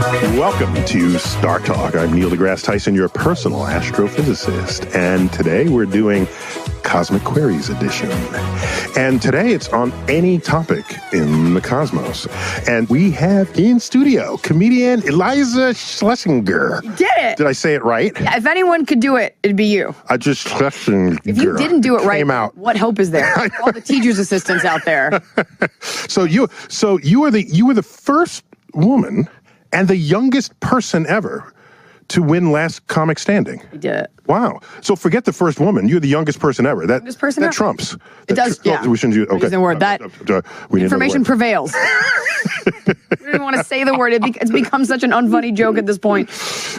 Welcome to Star Talk. I'm Neil deGrasse Tyson, your personal astrophysicist. And today we're doing Cosmic Queries edition. And today it's on any topic in the cosmos. And we have in studio comedian Iliza Shlesinger. You did it. Did I say it right? Yeah, if anyone could do it, it'd be you. I just Shlesinger. If you didn't do it right, came out. What hope is there? All the teachers' assistants out there. So you were the first woman and the youngest person ever to win Last Comic Standing. I did it. Wow. So forget the first woman. You're the youngest person ever. That trumps. It does, yeah. We shouldn't use, okay. The word. That information prevails. We don't even want to say the word. It's become such an unfunny joke at this point.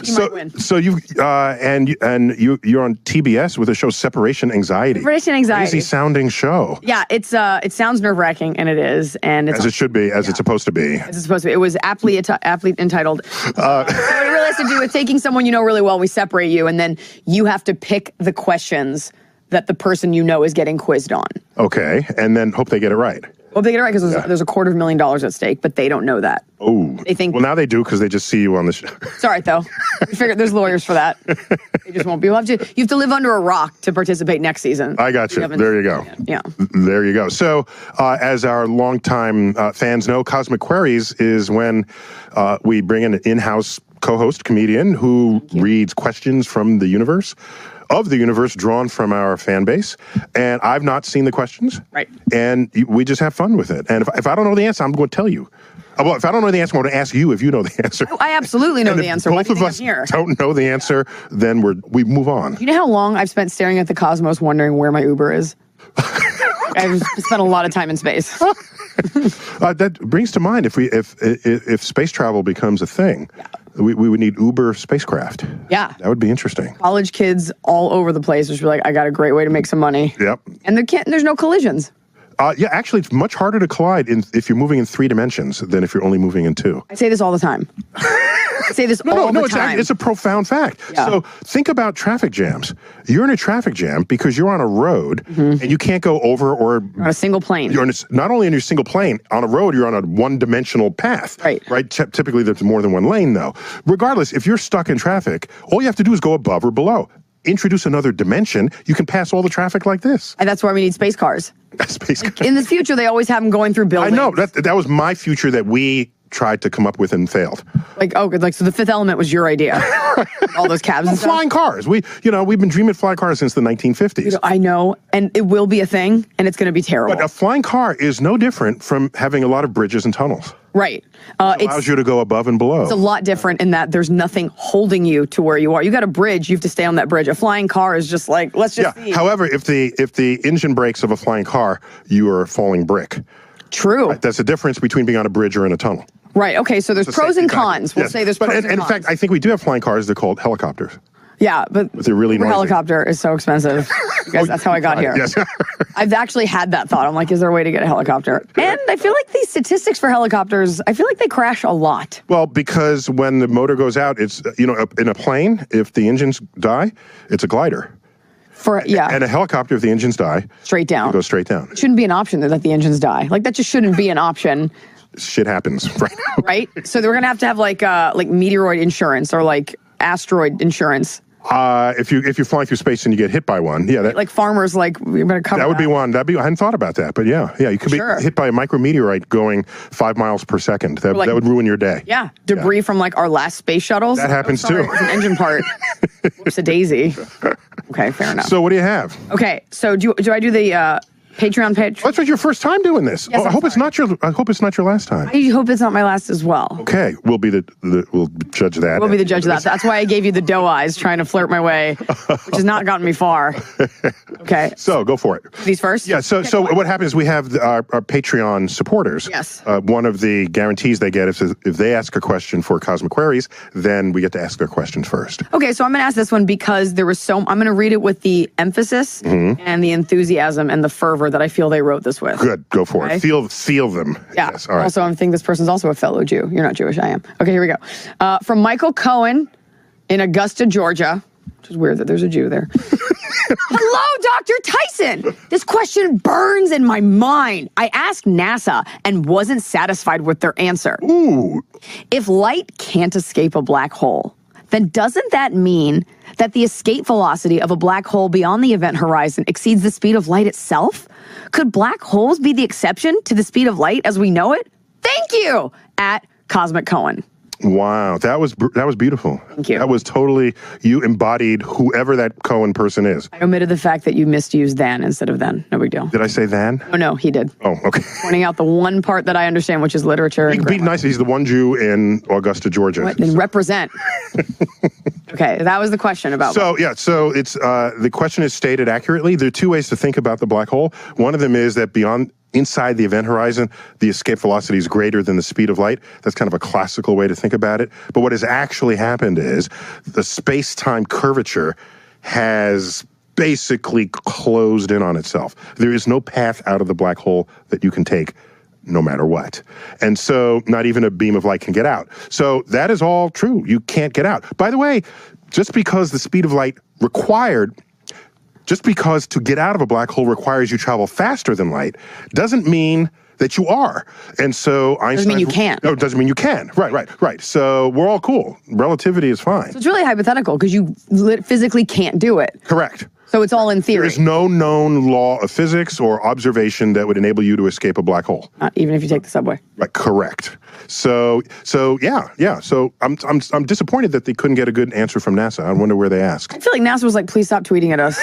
You might win. So you're on TBS with a show Separation Anxiety. Separation Anxiety. Crazy sounding show. Yeah, it sounds nerve-wracking, and it is. And it's as it should be, as it's supposed to be. As it's supposed to be. It was aptly entitled. So it really has to do with taking someone you know really well, we separate you, and then you have to pick the questions that the person you know is getting quizzed on. Okay, and then hope they get it right. Well, they get it right because there's $250,000 at stake, but they don't know that. Oh. They think. Well, now they do because they just see you on the show. It's all right, though. We figured there's lawyers for that. They just won't be. You have to live under a rock to participate next season. I got you. There you go. Yeah. There you go. So, as our longtime fans know, Cosmic Queries is when we bring in an in-house co-host comedian who reads questions from the universe. Of the universe drawn from our fan base. And I've not seen the questions. Right. And we just have fun with it. And if I don't know the answer, I'm going to tell you. Well, if I don't know the answer, I'm going to ask you if you know the answer. I absolutely know the answer. Both of us don't know the answer, then we move on. You know how long I've spent staring at the cosmos wondering where my Uber is? I've spent a lot of time in space. That brings to mind if space travel becomes a thing, we would need Uber spacecraft. Yeah. That would be interesting. College kids all over the place just be like, I got a great way to make some money. Yep. And there's no collisions. Yeah, actually, it's much harder to collide if you're moving in 3 dimensions than if you're only moving in 2. I say this all the time. I say this all the time. It's a profound fact. Yeah. So think about traffic jams. You're in a traffic jam because you're on a road and you can't go over or... on a single plane. You're not only on your single plane, on a road, you're on a one-dimensional path. Right? Typically, there's more than one lane, though. Regardless, if you're stuck in traffic, all you have to do is go above or below. Introduce another dimension, you can pass all the traffic like this. And that's why we need space cars. In the future, they always have them going through buildings. I know. That was my future that we tried to come up with and failed. So the Fifth Element was your idea. All those cabs and stuff. Flying cars. We've been dreaming of flying cars since the 1950s. I know, and it will be a thing, and it's going to be terrible. But a flying car is no different from having a lot of bridges and tunnels. Right. It allows you to go above and below. It's a lot different in that there's nothing holding you to where you are. You got a bridge, you have to stay on that bridge. A flying car is just like, let's just see. However, if the engine brakes of a flying car, you are a falling brick. True. Right? That's the difference between being on a bridge or in a tunnel. Right. Okay. So there's pros and cons. We'll say there's pros and cons. In fact, I think we do have flying cars. They're called helicopters. Yeah, but they're really noisy. Helicopter is so expensive. You guys, that's how I got here. Yes. I've actually had that thought. I'm like, is there a way to get a helicopter? And I feel like these statistics for helicopters, I feel like they crash a lot. Well, because when the motor goes out, it's, in a plane, if the engines die, it's a glider. And a helicopter, if the engines die, straight down. It goes straight down. It shouldn't be an option that the engines die. Like, that just shouldn't be an option. Shit happens right now. Right? So we're going to have like meteoroid insurance or like asteroid insurance. If you're flying through space and you get hit by one, like farmers, we better cover that. Would be one. I hadn't thought about that, but yeah, you could be hit by a micrometeorite going 5 miles per second. That would ruin your day. Yeah, debris from our last space shuttles. That happens too. It's an engine part. Whoops a daisy. Okay, fair enough. So what do you have? Okay, so do I do the Patreon page? That's your first time doing this. Yes, I hope it's not your last time. I hope it's not my last as well. Okay, we'll judge that. We'll be the judge of that. That's why I gave you the doe eyes, trying to flirt my way, which has not gotten me far. Okay. So go for it. These first? Yeah. So what happens? We have our Patreon supporters. Yes. One of the guarantees they get is if they ask a question for Cosmic Queries, then we get to ask their questions first. Okay. So I'm going to ask this one because I'm going to read it with the emphasis and the enthusiasm and the fervor that I feel they wrote this with. Good, go for it. Feel them. Yeah. Yes. All right. Also, I think this person's also a fellow Jew. You're not Jewish, I am. Okay, here we go. From Michael Cohen in Augusta, Georgia. which is weird that there's a Jew there. Hello, Dr. Tyson. This question burns in my mind. I asked NASA and wasn't satisfied with their answer. Ooh. If light can't escape a black hole, then doesn't that mean that the escape velocity of a black hole beyond the event horizon exceeds the speed of light itself? Could black holes be the exception to the speed of light as we know it? Thank you, at Cosmic Cohen. Wow, that was beautiful. Thank you. That was totally, you embodied whoever that Cohen person is. I omitted the fact that you misused than instead of then. No big deal. Did I say than? Oh, no, he did. Oh, okay. Pointing out the one part that I understand, which is literature. Be nice. He's the one Jew in Augusta, Georgia. What? Then represent. Okay, that was the question about. So it's the question is stated accurately. There are two ways to think about the black hole. One of them is that inside the event horizon, the escape velocity is greater than the speed of light. That's kind of a classical way to think about it. But what has actually happened is the space-time curvature has basically closed in on itself. There is no path out of the black hole that you can take no matter what. And so not even a beam of light can get out. So that is all true. You can't get out. By the way, just because the speed of light just because to get out of a black hole requires you travel faster than light, doesn't mean that you are. And so Einstein... Doesn't mean you can't. No, it doesn't mean you can. Right. So we're all cool. Relativity is fine. So it's really hypothetical because you physically can't do it. Correct. So it's all in theory. There is no known law of physics or observation that would enable you to escape a black hole. Not even if you take the subway. Right, correct. So yeah. So I'm disappointed that they couldn't get a good answer from NASA. I wonder where they asked. I feel like NASA was like, please stop tweeting at us.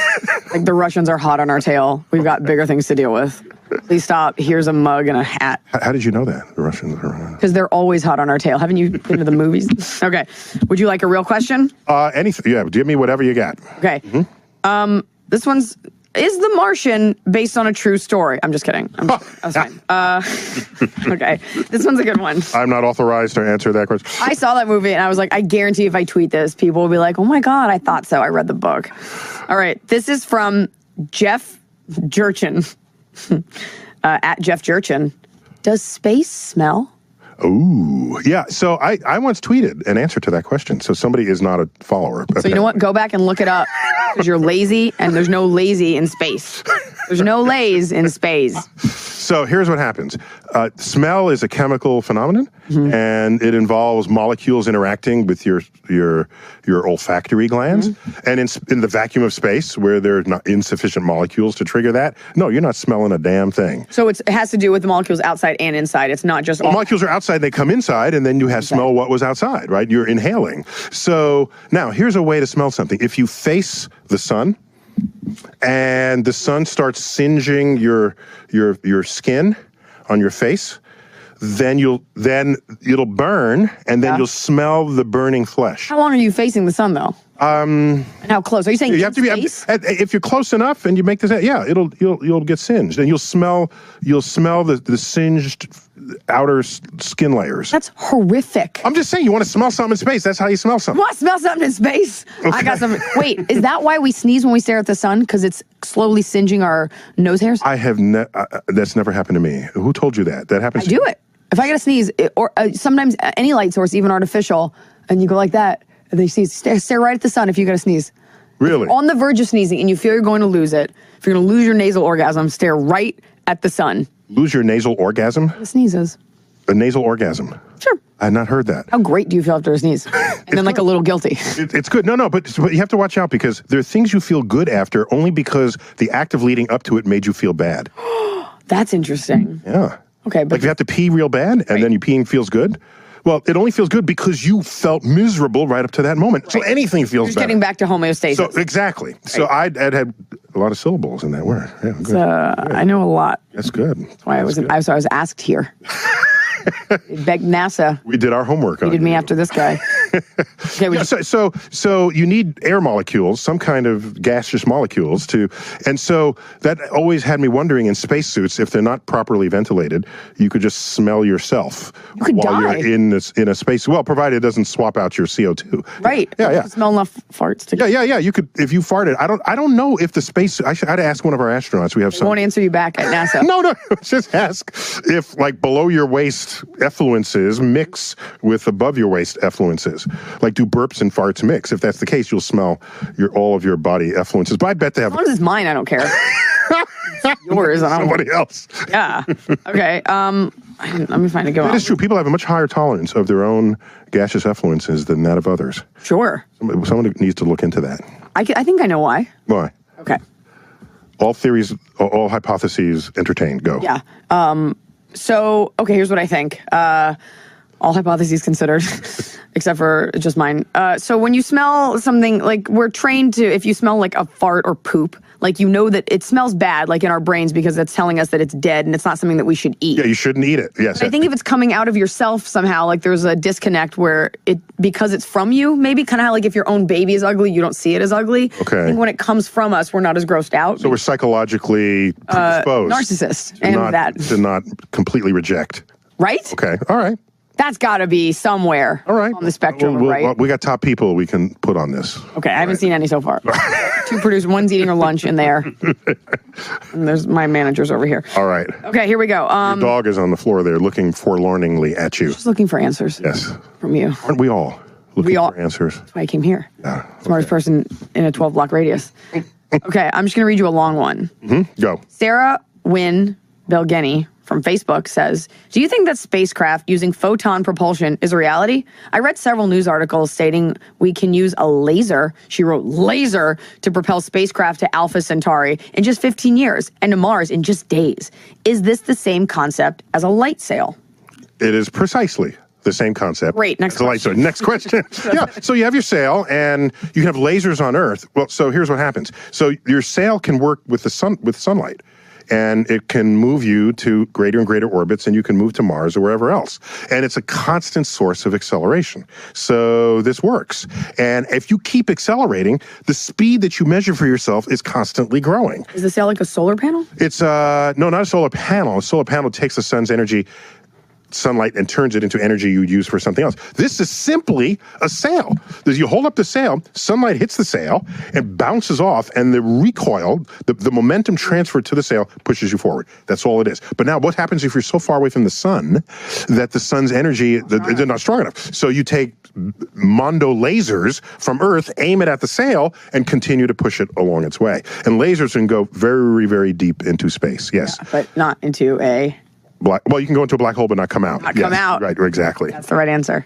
Like the Russians are hot on our tail. We've got bigger things to deal with. Please stop. Here's a mug and a hat. How did you know that? The Russians are... Because they're always hot on our tail. Haven't you been to the movies? Okay. Would you like a real question? Anything. Yeah, give me whatever you got. Okay. Mm-hmm. This one's... Is The Martian based on a true story? I'm just kidding. I was fine. Okay. This one's a good one. I'm not authorized to answer that question. I saw that movie and I was like, I guarantee if I tweet this, people will be like, oh my God, I thought so. I read the book. All right. This is from Jeff Jurchin. At Jeff Jurchin. Does space smell? Ooh, yeah. So I once tweeted an answer to that question. So somebody is not a follower. So you know what? Go back and look it up because you're lazy and there's no lazy in space. There's no lays in space. So here's what happens. Smell is a chemical phenomenon, and it involves molecules interacting with your olfactory glands. And in the vacuum of space, where there are not insufficient molecules to trigger that, no, you're not smelling a damn thing. So it has to do with the molecules outside and inside. It's not just all... Molecules are outside, they come inside, and then you have smell what was outside, right? You're inhaling. So now here's a way to smell something. If you face the sun, and the sun starts singeing your skin on your face, then it'll burn, and then you'll smell the burning flesh. How long are you facing the sun though? And how close? Are you saying you have to be? If you're close enough, and you make this, you'll get singed, and you'll smell the singed outer skin layers. That's horrific. I'm just saying, you want to smell something in space. That's how you smell something. You want to smell something in space? Okay. I got something. Wait, is that why we sneeze when we stare at the sun? Because it's slowly singeing our nose hairs? I have that's never happened to me. Who told you that? That happens. I do it. If I get a sneeze, or sometimes any light source, even artificial, and you go like that, and then you stare right at the sun if you get a sneeze. Really? On the verge of sneezing, and you feel you're going to lose it. If you're going to lose your nasal orgasm, stare right at the sun. Lose your nasal orgasm? The sneezes. A nasal orgasm? Sure. I had not heard that. How great do you feel after a sneeze? And then like a little guilty. It's good. No, but you have to watch out because there are things you feel good after only because the act of leading up to it made you feel bad. That's interesting. Yeah. Okay, but like if you have to pee real bad and then you peeing feels good. Well, it only feels good because you felt miserable right up to that moment. Right. So anything feels better. Just getting back to homeostasis. So exactly. Right. So I'd had a lot of syllables in that word. Yeah, good. Good. I know a lot. That's good. That's why I was asked here. They begged NASA. We did our homework. You did me after this guy. Okay, so you need air molecules, some kind of gaseous molecules and so that always had me wondering in spacesuits, if they're not properly ventilated, you could just smell yourself while you're in a space. Well, provided it doesn't swap out your CO2. Right. Yeah. You can smell enough farts to. Yeah. You could, if you farted. I don't know if the space. I'd ask one of our astronauts. We have some. Won't answer you back at NASA. No. Just ask if like below your waist effluences mix with above your waist effluences. effluences. Like, do burps and farts mix? If that's the case, you'll smell all of your body effluences. But I bet they have... As long as it's mine, I don't care. Yours, I don't Somebody else. Yeah. Okay. Let me find a good one. It is true. People have a much higher tolerance of their own gaseous effluences than that of others. Sure. Someone needs to look into that. I think I know why. Why? Okay. All theories, all hypotheses entertained. Go. Yeah. So, okay, here's what I think. All hypotheses considered, except for just mine. So when you smell something, like, we're trained to, if you smell like a fart or poop, like, you know that it smells bad, like in our brains, because it's telling us that it's dead and it's not something that we should eat. Yeah, you shouldn't eat it. Yes. But I think if it's coming out of yourself somehow, like, there's a disconnect where because it's from you, maybe kind of how, like, if your own baby is ugly, you don't see it as ugly. Okay. I think when it comes from us, we're not as grossed out. So we're psychologically predisposed. Narcissist. To not completely reject. Right? Okay. All right. That's got to be somewhere on the spectrum, right? We got top people we can put on this. Okay, I haven't seen any so far. Two producers, one's eating her lunch in there. And there's my managers over here. All right. Okay, here we go. Your dog is on the floor there looking forlorningly at you. She's looking for answers. Yes. From you. Aren't we all looking for answers? That's why I came here. Yeah. Smartest person in a 12-block radius. Okay, I'm just going to read you a long one. Go. Sarah Wynn Belgeni from Facebook says, do you think that spacecraft using photon propulsion is a reality? I read several news articles stating we can use a laser, she wrote laser, to propel spacecraft to Alpha Centauri in just 15 years and to Mars in just days. Is this the same concept as a light sail? It is precisely the same concept. Great, next question. Next question. Yeah, so you have your sail and you have lasers on Earth. Well, so here's what happens. So your sail can work with the sun, with sunlight. And it can move you to greater and greater orbits, and you can move to Mars or wherever else. And it's a constant source of acceleration. So this works. And if you keep accelerating, the speed that you measure for yourself is constantly growing. Is the sail like a solar panel? It's, no, not a solar panel. A solar panel takes the sun's energy, sunlight, and turns it into energy you use for something else. This is simply a sail. You hold up the sail, sunlight hits the sail, and bounces off, and the recoil, the momentum transferred to the sail pushes you forward. That's all it is. But now what happens if you're so far away from the sun that the sun's energy, they're not strong enough? So you take Mondo lasers from Earth, aim it at the sail, and continue to push it along its way. And lasers can go very, very deep into space, yes. Yeah, but not into a... Well, you can go into a black hole but not come out. Not come out. Right, exactly. That's the right answer.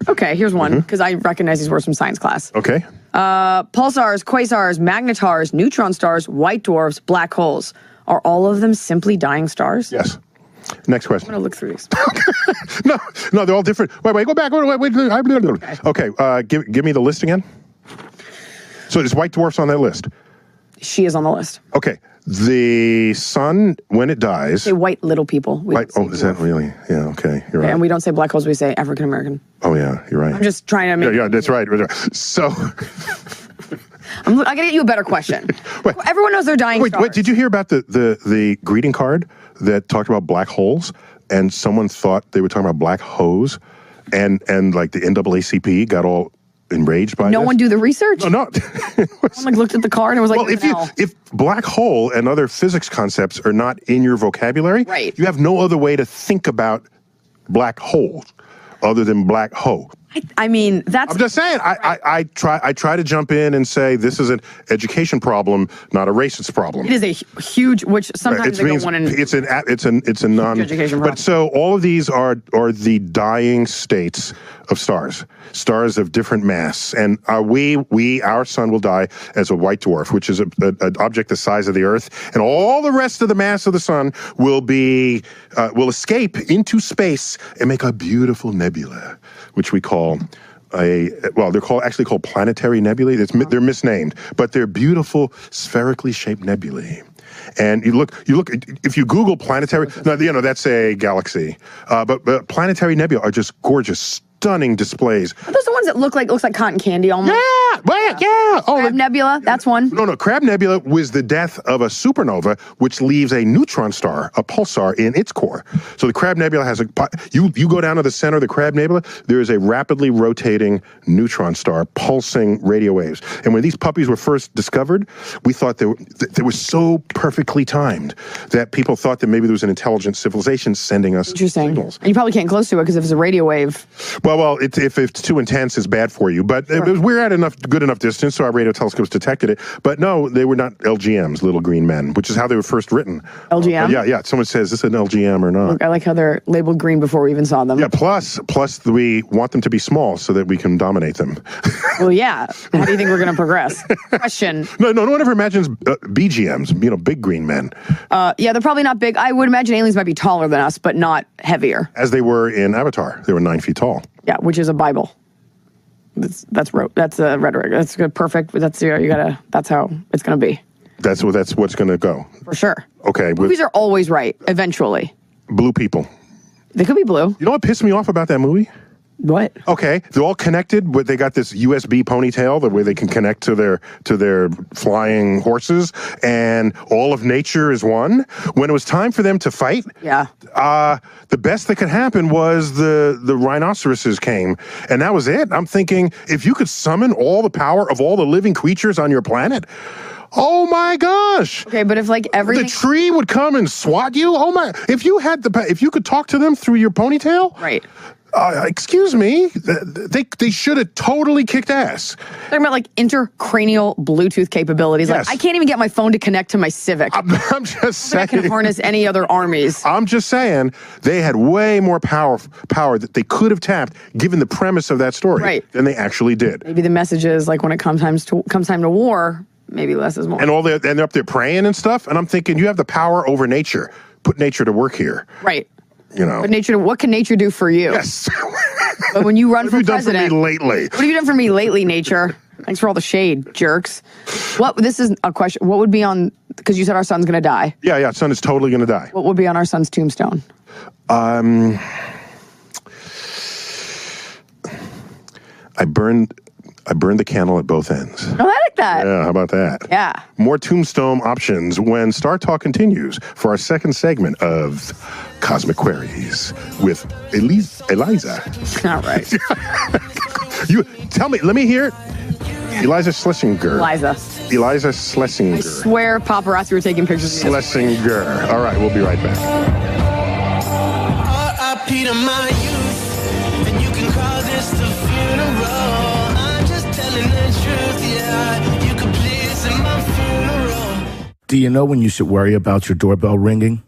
Okay, here's one, because I recognize these words from science class. Okay. Pulsars, quasars, magnetars, neutron stars, white dwarfs, black holes. Are all of them simply dying stars? Yes. Next question. I'm going to look through these. No, they're all different. Wait, go back. Wait. Okay, give me the list again. So there's white dwarfs on that list. She is on the list. Okay. The sun, when it dies... Say white little people. White, is that really? Yeah, okay, you're right. And we don't say black holes, we say African American. Oh, yeah, you're right. I'm just trying to make... Yeah, that's right. So... I got to get you a better question. Wait, everyone knows they're dying stars. Wait, did you hear about the greeting card that talked about black holes? And someone thought they were talking about black hose? And like the NAACP got all... enraged by no one do the research? No. Someone looked at the card and was like, well, if black hole and other physics concepts are not in your vocabulary, right, you have no other way to think about black holes other than black hole. I mean, that's... I'm just saying, I try to jump in and say this is an education problem, not a racist problem. It is a huge, which sometimes they don't want to... It's a non... education problem. But so all of these are the dying states of stars. Stars of different mass. And our sun will die as a white dwarf, which is an object the size of the Earth. And all the rest of the mass of the sun will escape into space and make a beautiful nebula, which we call they're actually called planetary nebulae. They're misnamed, but they're beautiful spherically shaped nebulae. And you look. If you Google planetary, that's a galaxy. But planetary nebulae are just gorgeous, stunning displays. Are those the ones that looks like cotton candy almost? Yeah. Oh, Crab Nebula, that's one. No. Crab Nebula was the death of a supernova, which leaves a neutron star, a pulsar, in its core. So the Crab Nebula has you go down to the center of the Crab Nebula, there is a rapidly rotating neutron star pulsing radio waves. And when these puppies were first discovered, we thought they were so perfectly timed that people thought that maybe there was an intelligent civilization sending us signals. And you probably can't get close to it because if it's a radio wave. Well, Well, if it's too intense, it's bad for you. But we're at good enough distance, so our radio telescopes detected it. But no, they were not LGMs, little green men, which is how they were first written. LGM? Yeah. Someone says, is this an LGM or not? Look, I like how they're labeled green before we even saw them. Yeah, plus we want them to be small so that we can dominate them. Well, yeah. How do you think we're going to progress? Question. No one ever imagines BGMs, big green men. Yeah, they're probably not big. I would imagine aliens might be taller than us, but not heavier. As they were in Avatar. They were 9 feet tall. Yeah, which is a Bible. That's rhetoric. That's good. Perfect. That's how it's going to be. That's what's going to go. For sure. Okay. Movies are always right, eventually. Blue people. They could be blue. You know what pissed me off about that movie? What? Okay, they're all connected, but they got this USB ponytail, the way they can connect to their flying horses, and all of nature is one. When it was time for them to fight, the best that could happen was the rhinoceroses came, and that was it. I'm thinking, if you could summon all the power of all the living creatures on your planet, oh my gosh! Okay, but if everything, the tree would come and swat you. Oh my! If you could talk to them through your ponytail, right? Excuse me, they should have totally kicked ass. They're about intercranial Bluetooth capabilities. Yes. I can't even get my phone to connect to my Civic. I'm just saying. I can harness any other armies. I'm just saying they had way more power that they could have tapped, given the premise of that story, than they actually did. Maybe the message is when it comes time to war, maybe less is more. And they're up there praying and stuff. And I'm thinking, you have the power over nature. Put nature to work here. Right. But what can nature do for you? Yes. But when you run for president, president, what have you done for me lately? What have you done for me lately, nature? Thanks for all the shade, jerks. This is a question. What would be on? Because you said our son's going to die. Yeah. Son is totally going to die. What would be on our son's tombstone? I burned the candle at both ends. Oh, I like that. Yeah, how about that? Yeah. More tombstone options when Star Talk continues for our second segment of Cosmic Queries with Iliza. All right. You tell me, let me hear it. Iliza Shlesinger. Iliza Shlesinger. I swear paparazzi were taking pictures of you. Shlesinger. All right, we'll be right back. R.I.P. to my youth, and you can call this the funeral. Do you know when you should worry about your doorbell ringing?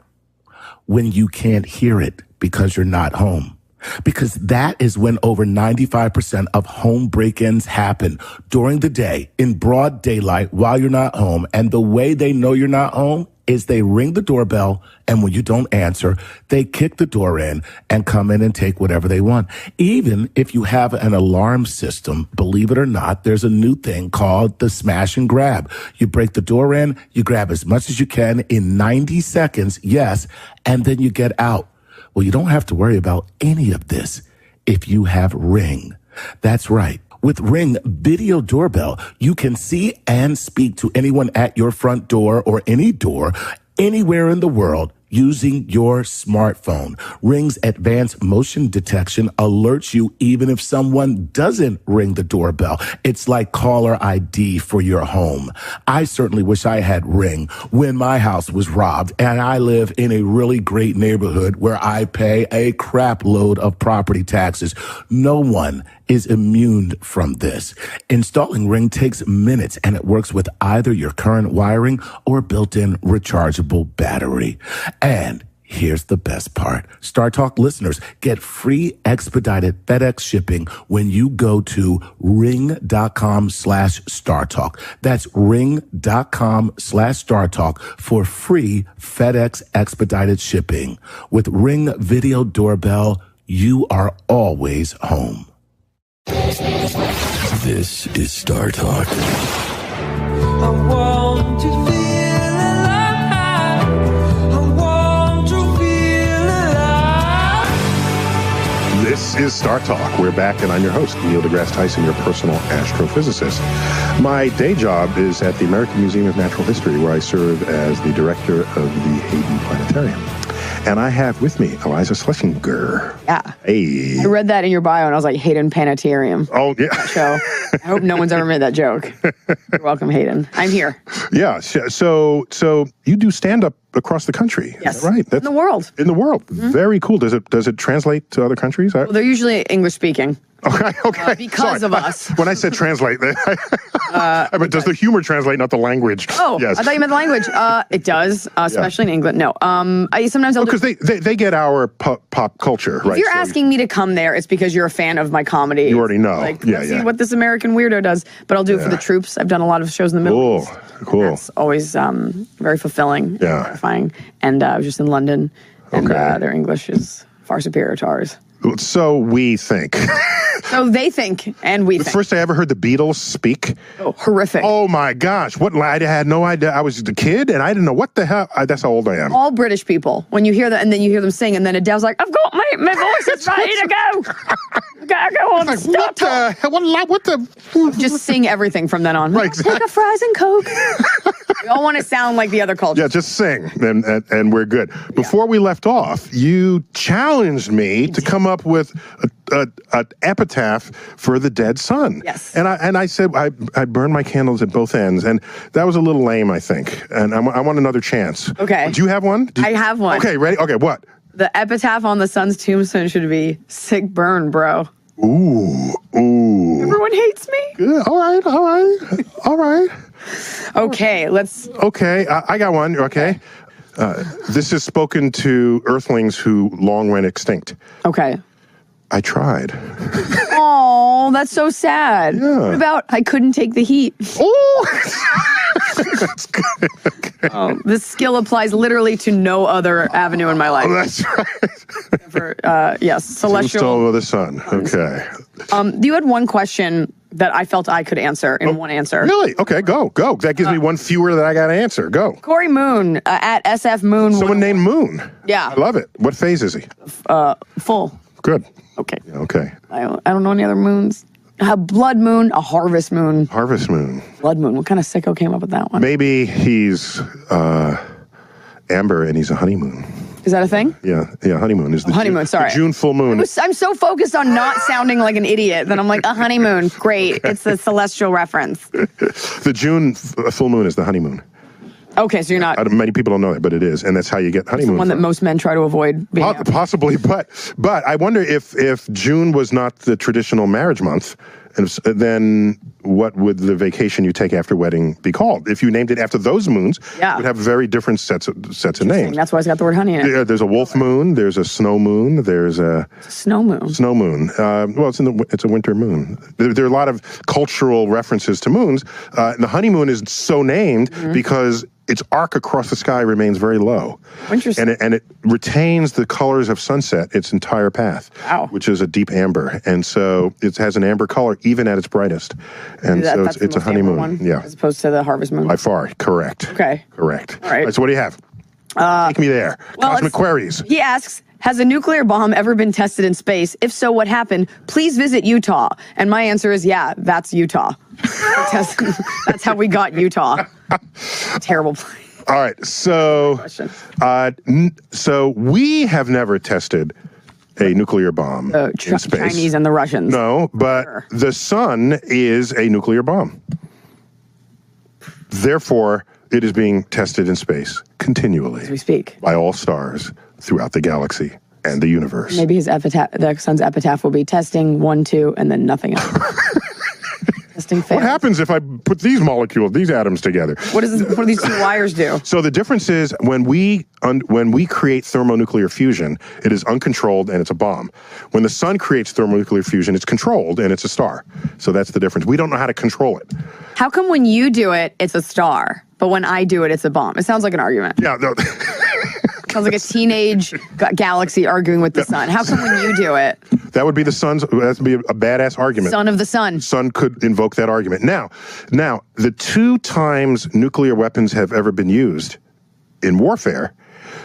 When you can't hear it because you're not home. Because that is when over 95% of home break-ins happen during the day in broad daylight while you're not home. And the way they know you're not home is they ring the doorbell, and when you don't answer, they kick the door in and come in and take whatever they want. Even if you have an alarm system, believe it or not, there's a new thing called the smash and grab. You break the door in, you grab as much as you can in 90 seconds, yes, and then you get out. Well, you don't have to worry about any of this if you have Ring. That's right. With Ring Video Doorbell, you can see and speak to anyone at your front door or any door anywhere in the world using your smartphone. Ring's advanced motion detection alerts you even if someone doesn't ring the doorbell. It's like caller ID for your home. I certainly wish I had Ring when my house was robbed, and I live in a really great neighborhood where I pay a crap load of property taxes. No one is immune from this. Installing Ring takes minutes, and it works with either your current wiring or built-in rechargeable battery. And here's the best part. Star Talk listeners get free expedited FedEx shipping when you go to ring.com/StarTalk. That's ring.com/StarTalk for free FedEx expedited shipping. With Ring Video Doorbell, you are always home. This is Star Talk. I want to feel alive. I want to feel alive. This is Star Talk. We're back, and I'm your host, Neil deGrasse Tyson, your personal astrophysicist. My day job is at the American Museum of Natural History, where I serve as the director of the Hayden Planetarium. And I have with me Iliza Shlesinger. Yeah. Hey. I read that in your bio, and I was like, Hayden Panettiere. Oh, yeah. So I hope no one's ever made that joke. You're welcome, Hayden. I'm here. Yeah. So you do stand-up across the country. Yes. Is that right? In the world. In the world. Very cool. Does it translate to other countries? Well, they're usually English speaking. Okay. Because Sorry. of us. When I said translate, I mean, does the humor translate, not the language? Oh, yes. I thought you meant the language. It does, especially in England. No. Sometimes I'll because they get our pop culture, right? If you're asking me to come there, it's because you're a fan of my comedy. You already know. Like, Yeah, let's yeah. see what this American weirdo does. But I'll do it for the troops. I've done a lot of shows in the Middle East. Cool. That's always very fulfilling, Yeah. gratifying. And I was just in London, and Okay. their English is far superior to ours. So we think. So they think, and we The think. first I ever heard the Beatles speak. Oh, horrific. Oh my gosh! I had no idea. I was a kid, and I didn't know what the hell. That's how old I am. All British people, when you hear that, and then you hear them sing, and then Adele's like, "I've got my voice is ready to go. Gotta go on, Like, stop talking." what the? Just sing everything from then on. Right, exactly. Take a fries and Coke. We all want to sound like the other culture. Yeah, just sing, and we're good. Before we left off, you challenged me to come up with an epitaph for the dead son. Yes. And I said I burned my candles at both ends, and that was a little lame, I think. And I want another chance. Okay. Do you have one? I have one. Okay, ready? Okay, what? The epitaph on the son's tombstone should be "Sick burn, bro." Ooh. Everyone hates me. Yeah, all right. Okay, let's. Okay, I got one. Okay. This is spoken to Earthlings who long went extinct. Okay. I tried. Oh, that's so sad. Yeah. What about I couldn't take the heat? Oh, that's good. Okay. Oh, this skill applies literally to no other avenue in my life. That's right. For, yes, celestial. Tombstone of the sun. Okay. You had one question that I felt I could answer in one answer. Really? Okay, go. That gives me one fewer that I got to answer. Go. Corey Moon at SF Moon. Someone named Moon. Yeah. I love it. What phase is he? Full. Good. Okay. Okay. I don't know any other moons. A blood moon, a harvest moon. Harvest Moon. Blood moon. What kind of sicko came up with that one? Maybe he's amber and he's a honeymoon. Is that a thing? Yeah, honeymoon is the honeymoon, June, sorry. the June full moon. I'm so focused on not sounding like an idiot that I'm like, a honeymoon. Great. It's the celestial reference. The June full moon is the honeymoon. Okay, so you're not Many people don't know that, but it is, and that's how you get honeymoon. one that most men try to avoid being. Possibly, but I wonder if June was not the traditional marriage month, and then what would the vacation you take after wedding be called? If you named it after those moons, Yeah. it would have very different sets of names. That's why it's got the word honey in it. Yeah, there's a wolf moon, there's a snow moon, there's a Snow moon. snow moon. Well, it's a winter moon. There are a lot of cultural references to moons. And the honeymoon is so named because its arc across the sky remains very low. Interesting. And it retains the colors of sunset its entire path, Wow. which is a deep amber. And so it has an amber color even at its brightest. And so That's the it's a most amber honeymoon. one, Yeah. as opposed to the harvest moon. By far. Correct. Okay. Correct. All right. So what do you have? Take me there. well, Cosmic it's- queries. He asks, has a nuclear bomb ever been tested in space? If so, what happened? Please visit Utah. And my answer is, yeah, that's Utah. That's how we got Utah. Terrible place. All right, so Question. So we have never tested a nuclear bomb in space. Chinese and the Russians. No, but Sure. the sun is a nuclear bomb. Therefore, it is being tested in space continually As we speak. by all stars throughout the galaxy and the universe. Maybe his epitaph, the son's epitaph will be testing 1, 2, and then nothing else. Testing fails. What happens if I put these atoms together? What do these two wires do? So the difference is when we create thermonuclear fusion, it is uncontrolled and it's a bomb. When the sun creates thermonuclear fusion, it's controlled and it's a star. So that's the difference. We don't know how to control it. How come when you do it, it's a star, but when I do it, it's a bomb? It sounds like an argument. Yeah, no. Sounds like a teenage galaxy arguing with the sun. How come when you do it, That would be the sun's. That would be a badass argument. son of the sun? Sun could invoke that argument. Now, the 2 times nuclear weapons have ever been used in warfare,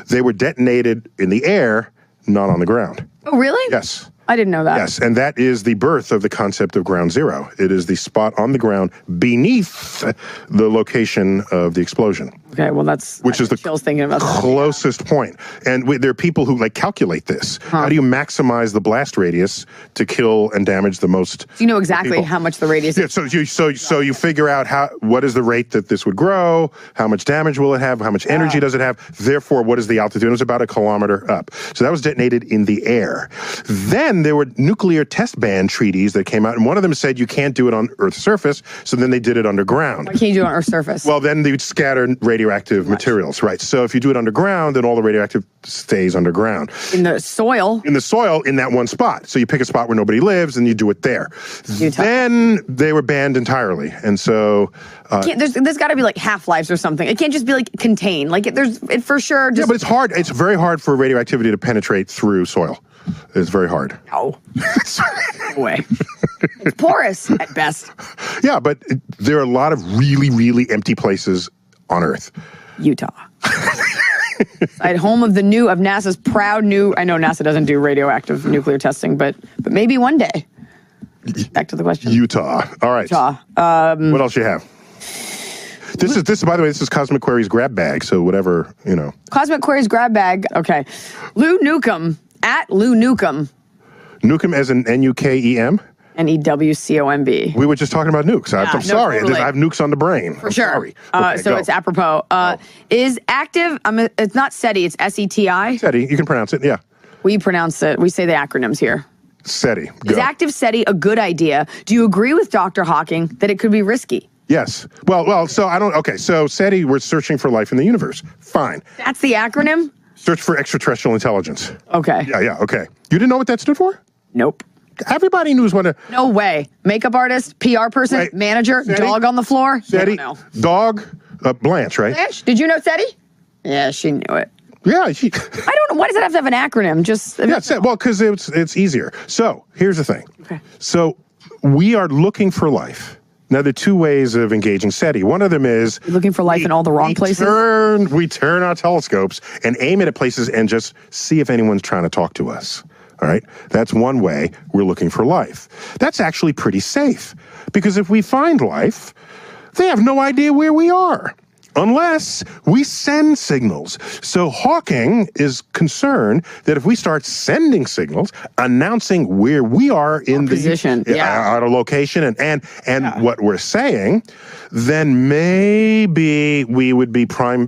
they were detonated in the air, not on the ground. Oh, really? Yes. I didn't know that. Yes, and that is the birth of the concept of ground zero. It is the spot on the ground beneath the location of the explosion. Okay, well, which is the chills thinking about that. closest point. And there are people who calculate this. How do you maximize the blast radius to kill and damage the most? So you know exactly how much the radius is. Yeah, so you figure out what is the rate that this would grow, how much damage will it have, how much energy does it have, therefore what is the altitude? It was about 1 kilometer up. So that was detonated in the air. Then there were nuclear test ban treaties that came out, and one of them said you can't do it on Earth's surface, so then they did it underground. Why can't you do it on Earth's surface? Well, then they would scatter radioactive materials, right? So if you do it underground, then all the radioactive stays underground. In the soil? In the soil, in that one spot. So you pick a spot where nobody lives, and you do it there. Utah. Then they were banned entirely, and so... there's got to be half-lives or something. It can't just be contained. It for sure. Yeah, but it's hard. It's very hard for radioactivity to penetrate through soil. It's very hard. No. No way. It's porous at best. Yeah, but there are a lot of really, really empty places on Earth. Utah. At home of NASA's proud new. I know NASA doesn't do radioactive nuclear testing, but maybe one day. Back to the question. Utah. All right. Utah. What else you have? This is by the way, this is Cosmic Query's grab bag. So whatever, Cosmic Query's grab bag. Okay. Lou Newcomb at Lou Newcomb. Newcomb as in N-U-K-E-M? N-E-W-C-O-M-B. We were just talking about nukes. I'm sorry. Totally. I have nukes on the brain. For sure. Sorry. Okay, so it's apropos. Is active, it's not SETI, it's S-E-T-I? SETI, you can pronounce it, yeah. We pronounce it, we say the acronyms here. SETI. Go. Is active SETI a good idea? Do you agree with Dr. Hawking that it could be risky? Yes. Well, so SETI, we're searching for life in the universe. Fine. That's the acronym? Search for extraterrestrial intelligence. Okay. Yeah, okay. You didn't know what that stood for? Nope. Everybody knows what No way. Makeup artist, PR person, manager, SETI? dog on the floor? SETI, dog, Blanche, right? Blanche, did you know SETI? Yeah, she knew it. Yeah. I don't know. Why does it have to have an acronym? Because it's easier. So here's the thing. Okay. So we are looking for life. Now, there are two ways of engaging SETI. One of them is... You're looking for life in all the wrong places? We turn our telescopes and aim it at places and just see if anyone's trying to talk to us. All right? That's one way we're looking for life. That's actually pretty safe. Because if we find life, they have no idea where we are. Unless we send signals. So Hawking is concerned that if we start sending signals, announcing where we are in the position, our location and what we're saying, then maybe we would be prime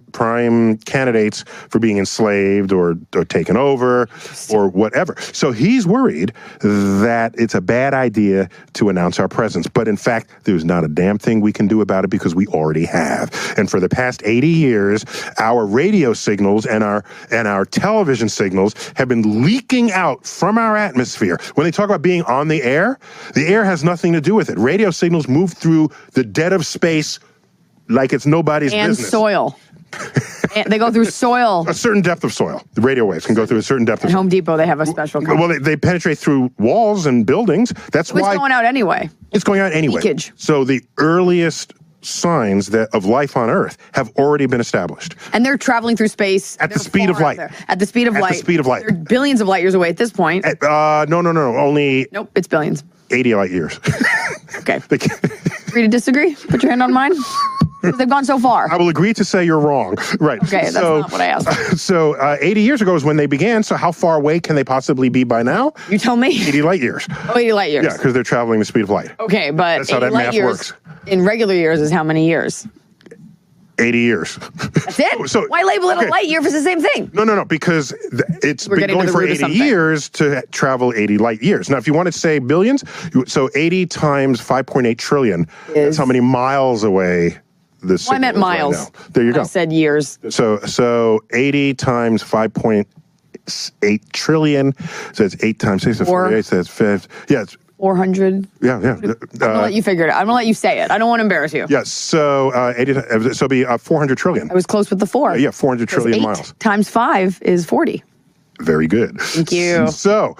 candidates for being enslaved or taken over or whatever. So he's worried that it's a bad idea to announce our presence. But in fact, there's not a damn thing we can do about it because we already have. And for the past 80 years, our radio signals and our television signals have been leaking out from our atmosphere. When they talk about being on the air has nothing to do with it. Radio signals move through the dead of space like it's nobody's business. And soil. They go through soil. A certain depth of soil. The radio waves can go through a certain depth of soil. At Home Depot, they have a special... Well, they penetrate through walls and buildings. That's why... It's going out anyway. It's going out anyway. Leakage. So the earliest signs of life on Earth have already been established. And they're traveling through space. At the speed of light. At the speed of light. At the speed of light. They're billions of light years away at this point. No. Only... Nope, it's billions. 80 light years. Okay. Agree to disagree? Put your hand on mine. They've gone so far. I will agree to say you're wrong. Right. Okay, that's not what I asked. So 80 years ago is when they began. So how far away can they possibly be by now? You tell me. 80 light years. Oh, 80 light years. Yeah, because they're traveling the speed of light. Okay, but that's how that math works. In regular years is how many years? 80 years. That's it? So, why label it a light year if it's the same thing? No, because it's been going for 80 years to travel 80 light years. Now, if you want to say billions, so 80 times 5.8 trillion, that's how many miles away this I meant miles. Right now. There you go. I said years. So 80 times 5.8 trillion, so it's 8 times 6, so 48, so that's 5. Yeah, it's 400. Yeah. I'm gonna let you figure it out. I'm gonna let you say it. I don't want to embarrass you. Yes. So 80. So it'll be 400 trillion. I was close with the 4. Yeah, 400 trillion miles. Times 5 is 40. Very good. Thank you. So,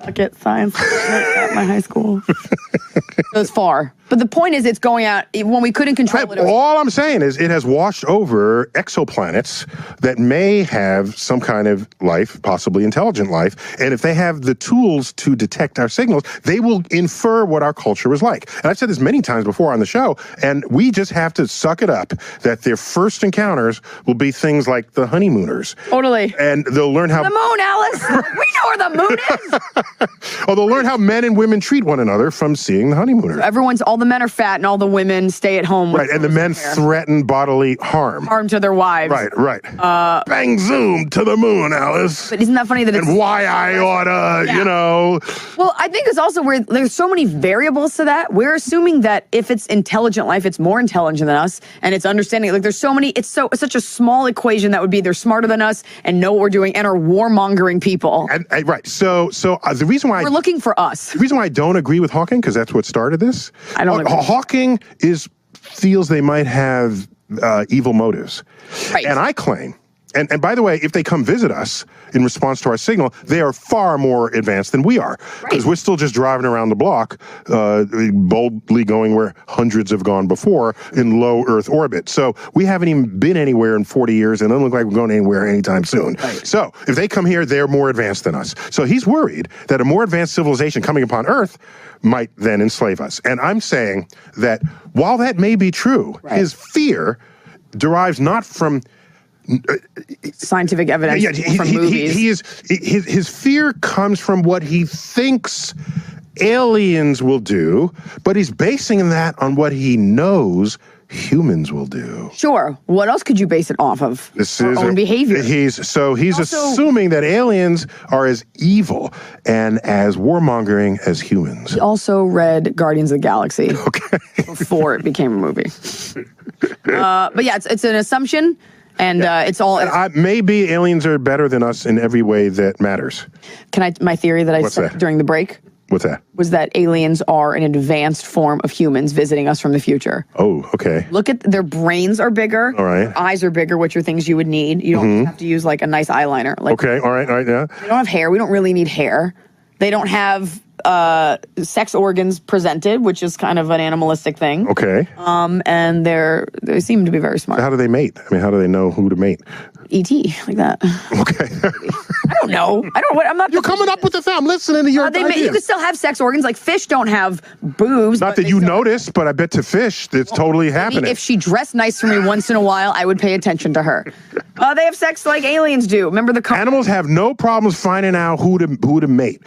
I get science at my high school. So it's far. But the point is, it's going out when we couldn't control it. All I'm saying is it has washed over exoplanets that may have some kind of life, possibly intelligent life. And if they have the tools to detect our signals, they will infer what our culture is like. And I've said this many times before on the show, and we just have to suck it up that their first encounters will be things like the honeymooners. Totally. And they'll learn how... The moon, Alice! We know where the moon is! Or they'll learn how men and women treat one another from seeing the honeymooners. All the men are fat and all the women stay at home. Right, and the men threaten bodily harm. Harm to their wives. Right. Bang zoom to the moon, Alice. But isn't that funny that it's... And why I oughta, you know... Well, I think it's also where there's so many variables to that. We're assuming that if it's intelligent life, it's more intelligent than us, and it's understanding. Like, there's so many... It's such a small equation that would be they're smarter than us and know what we're doing and are warmongering people. And right. So the reason why... We're looking for us. The reason why I don't agree with Hawking, because that's what started this. I don't agree. Hawking feels they might have evil motives. Right. And I claim, and by the way, if they come visit us in response to our signal, they are far more advanced than we are. Because we're still just driving around the block, boldly going where hundreds have gone before in low Earth orbit. So we haven't even been anywhere in 40 years, and it doesn't look like we're going anywhere anytime soon. Right. So if they come here, they're more advanced than us. So he's worried that a more advanced civilization coming upon Earth might then enslave us. And I'm saying that while that may be true, his fear derives not from scientific evidence from movies. His fear comes from what he thinks aliens will do, but he's basing that on what he knows humans will do. Sure. What else could you base it off of? Our own behavior. He's assuming that aliens are as evil and as warmongering as humans. He also read Guardians of the Galaxy before it became a movie. But yeah, it's an assumption. And it's all... maybe aliens are better than us in every way that matters. My theory that I said during the break? What's that? Was that aliens are an advanced form of humans visiting us from the future. Oh, okay. Look at their brains are bigger. All right. Their eyes are bigger, which are things you would need. You don't have to use like a nice eyeliner. Like, okay, all right, yeah. They don't have hair. We don't really need hair. They don't have sex organs presented, which is kind of an animalistic thing. Okay. And they seem to be very smart. How do they mate? I mean, how do they know who to mate? E.T. like that. Okay. I don't know. I'm not. You're coming up with the thing. I'm listening to your ideas. You could still have sex organs. Like fish don't have boobs. Not that you notice, but I bet to fish, it's totally happening. If she dressed nice for me once in a while, I would pay attention to her. They have sex like aliens do. Remember the animals have no problems finding out who to mate.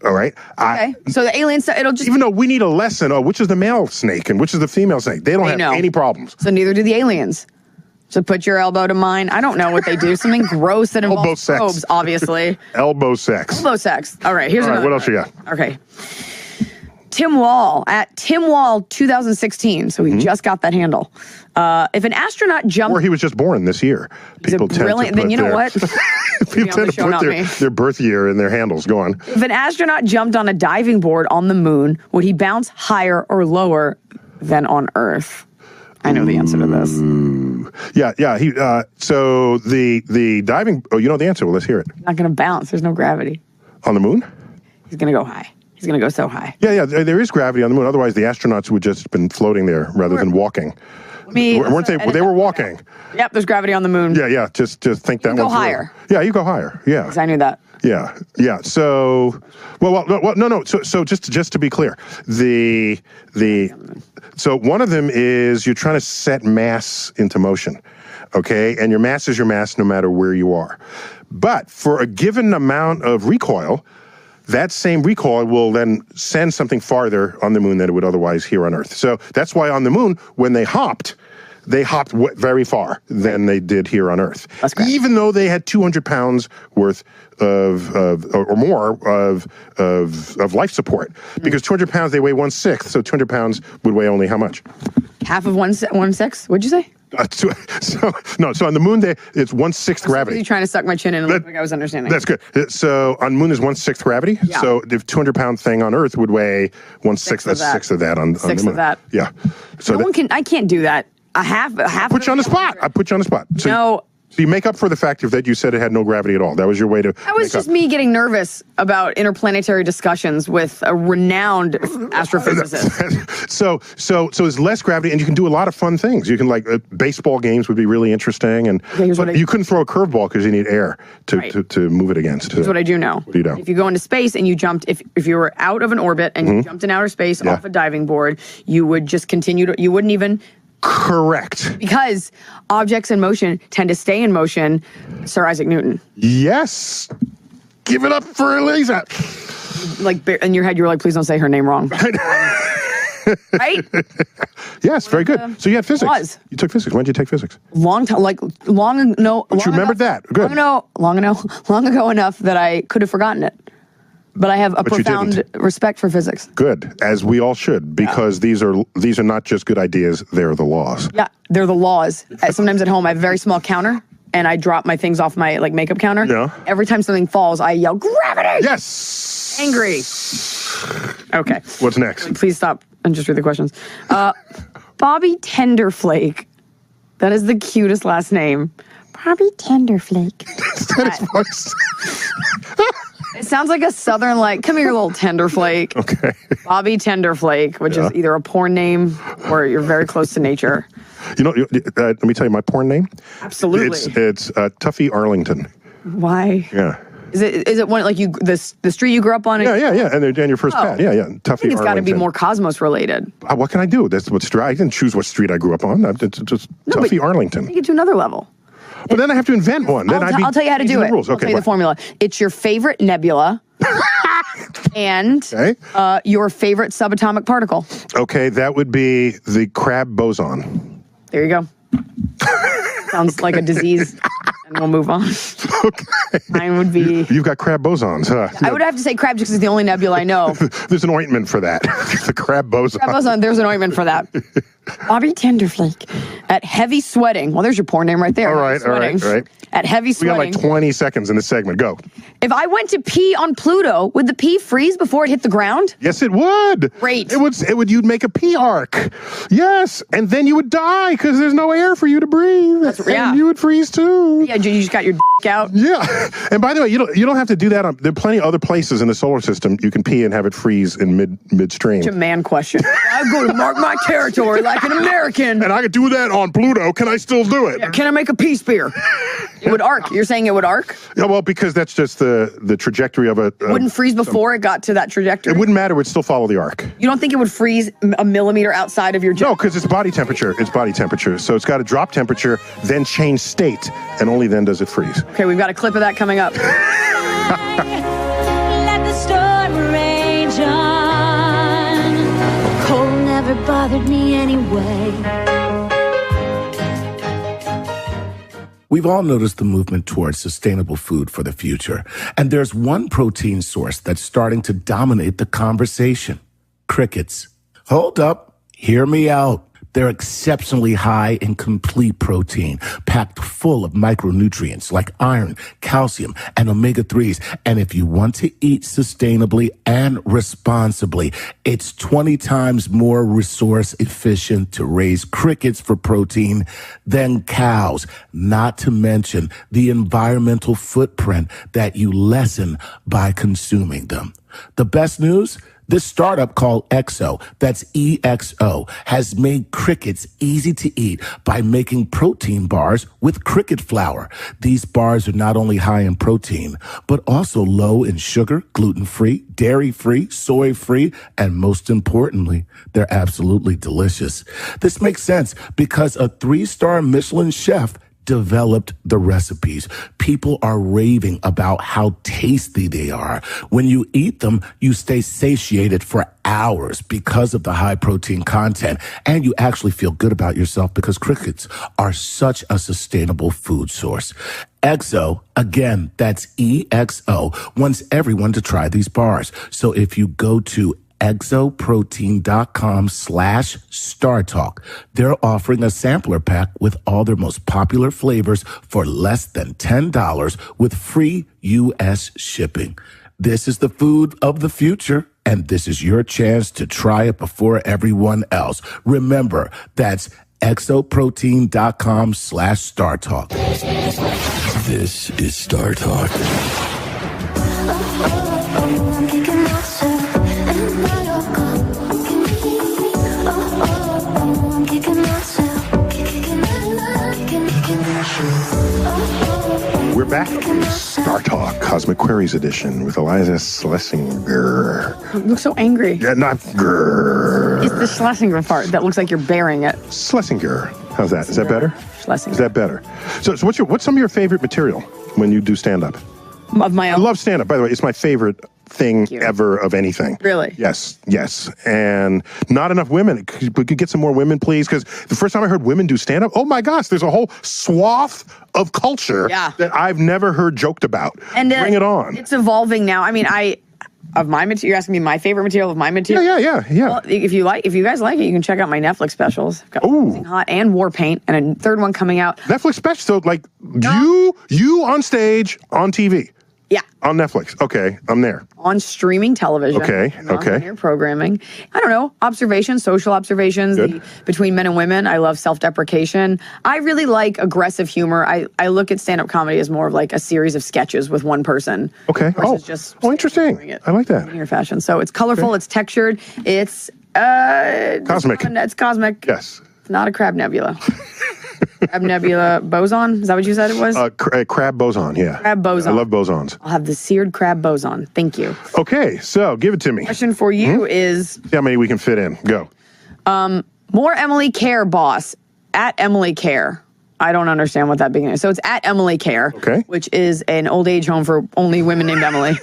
All right. Okay. So the aliens, it'll just... Even though we need a lesson, which is the male snake and which is the female snake. They don't have any problems. So neither do the aliens. So put your elbow to mine. I don't know what they do. Something gross that involves probes, obviously. Elbow sex. Elbow sex. All right. Here's another. What else you got? Okay. Tim Wall at Tim Wall 2016. So he just got that handle. If an astronaut jumped... Or he was just born this year. People tend to put then you know what? People tend to put their birth year in their handles. Go on. If an astronaut jumped on a diving board on the moon, would he bounce higher or lower than on Earth? I know the answer to this. Yeah. So the diving... Oh, you know the answer. Well, let's hear it. Not going to bounce. There's no gravity. On the moon? He's going to go high. He's going to go so high. Yeah. There is gravity on the moon. Otherwise, the astronauts would just been floating there rather than walking. Weren't they? They were walking. Yep, there's gravity on the moon. Yeah. Just think that one through. Go higher. Yeah, you go higher. Yeah. Because I knew that. Yeah. So, no. So just to be clear, so one of them is you're trying to set mass into motion, okay? And your mass is your mass no matter where you are. But for a given amount of recoil, that same recoil will then send something farther on the moon than it would otherwise here on Earth. So that's why on the moon, when they hopped very far than they did here on Earth. That's great. Even though they had 200 pounds worth or more of life support. Because 200 pounds, they weigh 1/6. So 200 pounds would weigh only how much? Half of 1/6? What'd you say? So on the moon, it's 1/6 gravity. You're trying to suck my chin in and look like I was understanding. That's good. So on the moon is 1/6 gravity. Yeah. So the 200-pound thing on Earth would weigh 1/6. That's 6 of that on the moon. 6 of that. Yeah. So I can't do that. A half. Put you on the spot. I put you on the spot. So, no, So you make up for the fact that you said it had no gravity at all. That was your way to. That was just me getting nervous about interplanetary discussions with a renowned astrophysicist. So it's less gravity, and you can do a lot of fun things. You can baseball games would be really interesting, and but you couldn't throw a curveball because you need air to move it against. Here's what I do know. What do you know? If you go into space and you jumped, if you were out of an orbit and you jumped in outer space off a diving board, you would just continue to. You wouldn't even. Correct. Because objects in motion tend to stay in motion. Sir Isaac Newton. Yes. Give it up for Iliza. Like in your head, you were like, please don't say her name wrong. Right? Yes, very good. So you had physics. You took physics. When did you take physics? Long time, But you remembered that. Good. Long ago enough that I could have forgotten it. But I have a profound respect for physics. Good, as we all should, because these are not just good ideas; they're the laws. Yeah, they're the laws. Sometimes at home, I have a very small counter, and I drop my things off my makeup counter. Yeah. Every time something falls, I yell, "Gravity!" Yes. Angry. Okay. What's next? Please stop and just read the questions. Bobby Tenderflake. That is the cutest last name. Bobby Tenderflake. That is voice. It sounds like a southern, come here, little tenderflake. Okay. Bobby Tenderflake, which is either a porn name or you're very close to nature. Let me tell you my porn name. Absolutely. It's Tuffy Arlington. Why? Yeah. Is it one the street you grew up on? Yeah. And your first pet. Yeah. Tuffy Arlington. I think it's got to be more Cosmos related. What can I do? That's what street. I didn't choose what street I grew up on. It's just Tuffy Arlington. Take it to another level. But then I have to invent one. I'll tell you how to do it. Rules. I'll tell you the formula. It's your favorite nebula and your favorite subatomic particle. Okay, that would be the Crab boson. There you go. Sounds like a disease. And we'll move on. Okay. Mine would be... You've got Crab bosons, huh? I would have to say crab just because it's the only nebula I know. There's an ointment for that. The Crab boson. Crab boson, there's an ointment for that. Bobby Tenderflake. At heavy sweating. Well, there's your porn name right there. All right. At heavy sweating. We got 20 seconds in this segment. Go. If I went to pee on Pluto, would the pee freeze before it hit the ground? Yes, it would. Great. It would. You'd make a pee arc. Yes, and then you would die because there's no air for you to breathe. And you would freeze too. Yeah, you just got your out. Yeah, and by the way, you don't have to do that. There are plenty of other places in the solar system you can pee and have it freeze in midstream. It's a man question. I'm going to mark my territory like an American. And I could do that on Pluto. Can I still do it? Yeah, can I make a pee spear? It would arc. You're saying it would arc? Yeah, well, because that's just the trajectory of it. It wouldn't freeze before it got to that trajectory? It wouldn't matter. It would still follow the arc. You don't think it would freeze a millimeter outside of your... No, because it's body temperature. It's body temperature. So it's got to drop temperature, then change state, and only then does it freeze. Okay, we've got a clip of that coming up. Let the storm rage on. Cold never bothered me anyway. We've all noticed the movement towards sustainable food for the future. And there's one protein source that's starting to dominate the conversation. Crickets. Hold up. Hear me out. They're exceptionally high in complete protein, packed full of micronutrients like iron, calcium, and omega-3s. And if you want to eat sustainably and responsibly, it's 20 times more resource efficient to raise crickets for protein than cows, not to mention the environmental footprint that you lessen by consuming them. The best news? This startup called EXO, that's EXO, has made crickets easy to eat by making protein bars with cricket flour. These bars are not only high in protein, but also low in sugar, gluten-free, dairy-free, soy-free, and most importantly, they're absolutely delicious. This makes sense because a 3-star Michelin chef developed the recipes. People are raving about how tasty they are. When you eat them, you stay satiated for hours because of the high protein content, and you actually feel good about yourself because crickets are such a sustainable food source. EXO, again, that's EXO, wants everyone to try these bars. So if you go to exoprotein.com/StarTalk. They're offering a sampler pack with all their most popular flavors for less than $10 with free U.S. shipping. This is the food of the future, and this is your chance to try it before everyone else. Remember, that's exoprotein.com/StarTalk. This is Star Talk. I'm kicking myself and now you're gone. I'm kicking myself, kicking myself. We're back in Star Talk, Cosmic Queries edition with Iliza Shlesinger. You look so angry. Yeah, not grrr. It's the Schlesinger part that looks like you're bearing it. Schlesinger. How's that? Is that better? Schlesinger. Is that better? So what's some of your favorite material when you do stand-up? Of my I own. love stand-up. By the way, it's my favorite thing you. ever of anything. Really? Yes. And not enough women. We could get some more women, please, because the first time I heard women do stand-up, oh my gosh, there's a whole swath of culture that I've never heard joked about. And bring it on. It's evolving now. I mean, of my material, you're asking me my favorite material of my material? Yeah. Well, if you guys like it, you can check out my Netflix specials. I've got Amazing Hot and War Paint, and a third one coming out. Netflix special, so like you on stage, on TV. Yeah. On Netflix. Okay, I'm there. On streaming television. Okay. On-air programming. I don't know. Observations, social observations between men and women. I love self-deprecation. I really like aggressive humor. I look at stand-up comedy as more of like a series of sketches with one person. Okay. Interesting. I like that. In your fashion. So it's colorful. It's textured. It's cosmic. It's cosmic. Yes. It's not a crab nebula. Crab nebula boson? Is that what you said it was? Crab boson, yeah. Crab boson. I love bosons. I'll have the seared crab boson. Thank you. Okay, so give it to me. Question for you is... See how many we can fit in. Go. More Emily Care, boss. At Emily Care. I don't understand what that beginning is. So it's at Emily Care, which is an old age home for only women named Emily.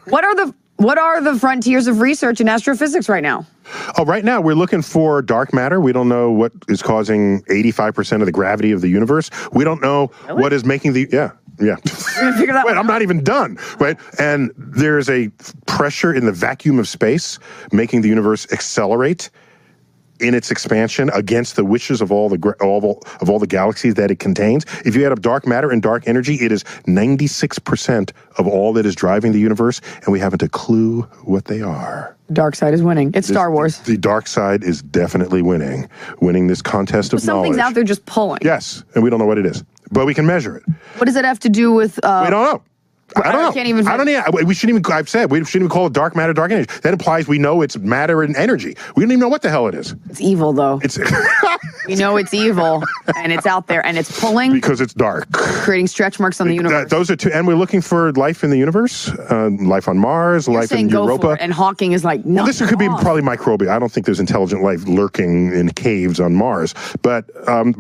What are the frontiers of research in astrophysics right now? Oh, right now we're looking for dark matter. We don't know what is causing 85% of the gravity of the universe. We don't know what is making the We're gonna figure that Wait, I'm not even done. Right, and there's a pressure in the vacuum of space making the universe accelerate in its expansion against the wishes of all the galaxies that it contains. If you add up dark matter and dark energy, it is 96% of all that is driving the universe, and we haven't a clue what they are. Dark side is winning. It's Star Wars. The dark side is definitely winning this contest of knowledge. Something's out there just pulling. Yes, and we don't know what it is, but we can measure it. What does it have to do with... we don't know. I don't know. Can't even. I don't know. We shouldn't even. I've said we shouldn't even call it dark matter, dark energy. That implies we know it's matter and energy. We don't even know what the hell it is. It's evil, though. It's. We know it's evil, and it's out there, and it's pulling because it's dark, creating stretch marks on the universe. Those are two, and we're looking for life in the universe, life on Mars, life in Europa. Go for it, and Hawking is like, no. Well, this could be probably microbial. I don't think there's intelligent life lurking in caves on Mars, but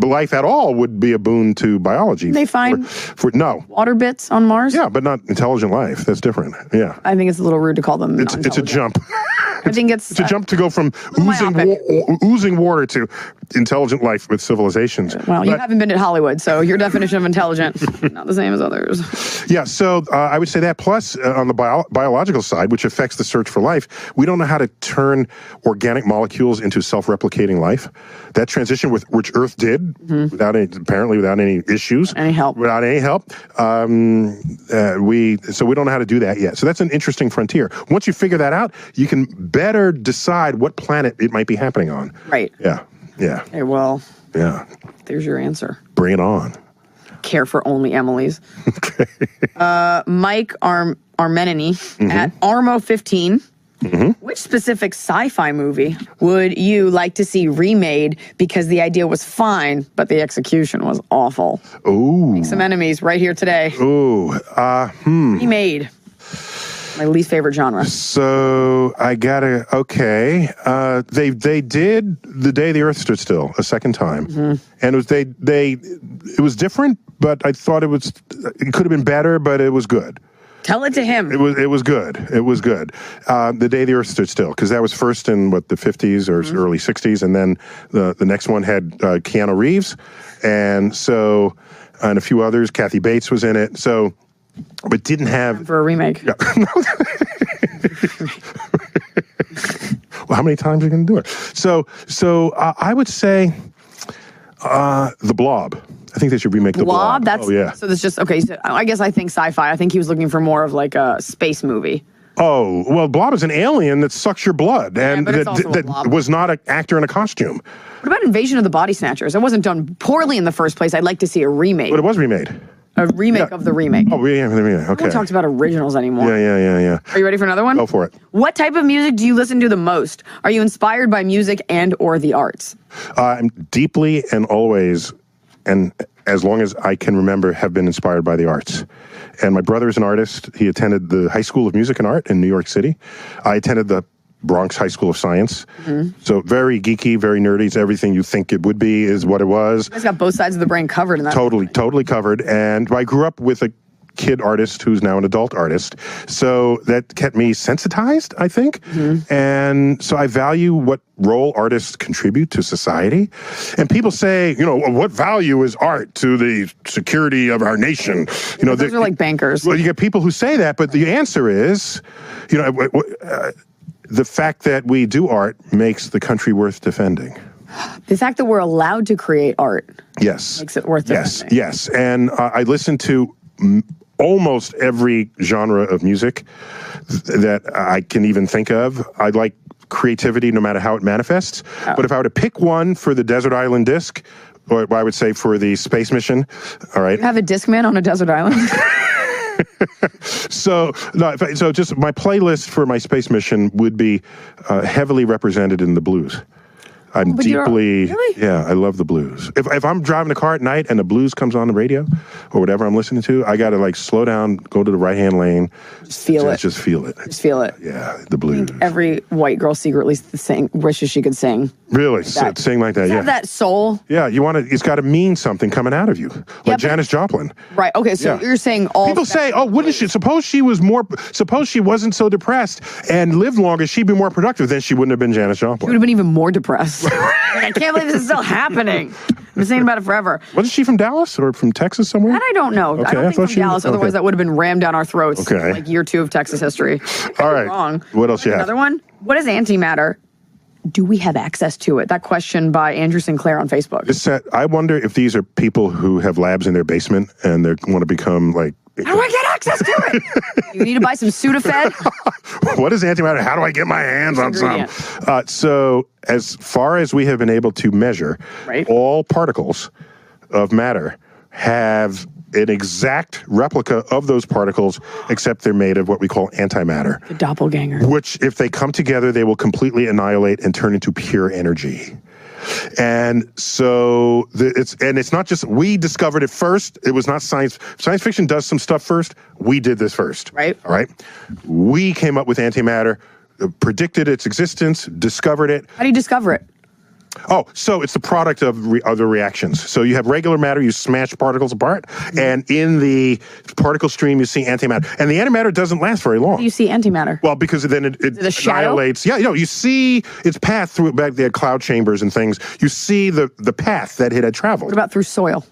life at all would be a boon to biology. They find no water bits on Mars. Yeah, but not intelligent life. That's different. Yeah, I think it's a little rude to call them. It's a jump. I think it's a jump to go from oozing water to intelligent life with civilizations. Well, you haven't been to Hollywood, so your definition of intelligent not the same as others. Yeah, so I would say that. Plus, on the biological side, which affects the search for life, we don't know how to turn organic molecules into self-replicating life. That transition which Earth did without any issues, without any help. So we don't know how to do that yet. So that's an interesting frontier. Once you figure that out, you can better decide what planet it might be happening on. Right. Yeah. Okay, well. Yeah. There's your answer. Bring it on. Care for only Emily's. Okay. Mike Armenini at Armo15. Which specific sci-fi movie would you like to see remade because the idea was fine, but the execution was awful? Ooh. Make some enemies right here today. Ooh. Remade. My least favorite genre. So I gotta, they did The Day the Earth Stood Still a second time. And it was different, but I thought it could have been better, but it was good. Tell it to him. It was good. It was good. The Day the Earth Stood Still, because that was first in the 50s or early 60s, and then the next one had Keanu Reeves, and a few others. Kathy Bates was in it. So, but didn't have for a remake. Yeah. Well, how many times are you going to do it? So I would say The Blob. I think they should remake The Blob. So that's just okay. So I guess I think sci-fi. I think he was looking for more of like a space movie. Oh, well, Blob is an alien that sucks your blood, and but it's also a that blob. was not an actor in a costume. What about Invasion of the Body Snatchers? It wasn't done poorly in the first place. I'd like to see a remake. But it was remade. A remake of the remake. Oh, yeah, okay. No one talks about originals anymore. Yeah. Are you ready for another one? Go for it. What type of music do you listen to the most? Are you inspired by music and or the arts? I'm deeply and always, and as long as I can remember, have been inspired by the arts. And my brother is an artist. He attended the High School of Music and Art in New York City. I attended the Bronx High School of Science. So very geeky, very nerdy. It's everything you think it would be is what it was. You guys got both sides of the brain covered in that. Totally covered. And I grew up with a kid artist who's now an adult artist. So that kept me sensitized, I think. And so I value what role artists contribute to society. And people say, what value is art to the security of our nation? Those are like bankers. Well, you get people who say that, but the answer is, the fact that we do art makes the country worth defending. The fact that we're allowed to create art Yes. makes it worth defending. Yes. And I listen to almost every genre of music that I can even think of. I like creativity no matter how it manifests. But if I were to pick one for the Desert Island Disc, or I would say for the space mission, all right. You have a disc man on a desert island? So just my playlist for my space mission would be heavily represented in the blues. I'm deeply, I love the blues. If I'm driving a car at night and the blues comes on the radio or whatever I'm listening to, I got to slow down, go to the right-hand lane. Just feel it. Just feel it. Just feel it. Yeah, the blues. I think every white girl secretly wishes she could sing. Really? Sing like that, yeah. Have that soul. Yeah, it's got to mean something coming out of you. Like Janis Joplin. Right, okay, so you're saying all... People say, suppose she wasn't so depressed and lived longer, she'd be more productive, then she wouldn't have been Janis Joplin. She would have been even more depressed. I can't believe this is still happening. I've been saying about it forever. Wasn't she from Dallas or from Texas somewhere? That I don't know. Okay, I don't think from Dallas, otherwise that would have been rammed down our throats. Okay. Like year 2 of Texas history. All right. Wrong. What else you have? Another one? What is antimatter? Do we have access to it? That question by Andrew Sinclair on Facebook. I wonder if these are people who have labs in their basement and they want to become How do I get access to it? You need to buy some Sudafed? What is antimatter? How do I get my hands on some? So as far as we have been able to measure, all particles of matter have an exact replica of those particles, except they're made of what we call antimatter. The doppelganger. Which, if they come together, they will completely annihilate and turn into pure energy. And so it's not just we discovered it first. It was not science. Science fiction does some stuff first. We did this first. Right. All right. We came up with antimatter, predicted its existence, discovered it. How do you discover it? Oh, so it's the product of other reactions. So you have regular matter, you smash particles apart, and in the particle stream you see antimatter. And the antimatter doesn't last very long. How do you see antimatter? Well, because then it annihilates. Yeah, you see its path through back there, cloud chambers and things. You see the path that it had traveled. What about through soil?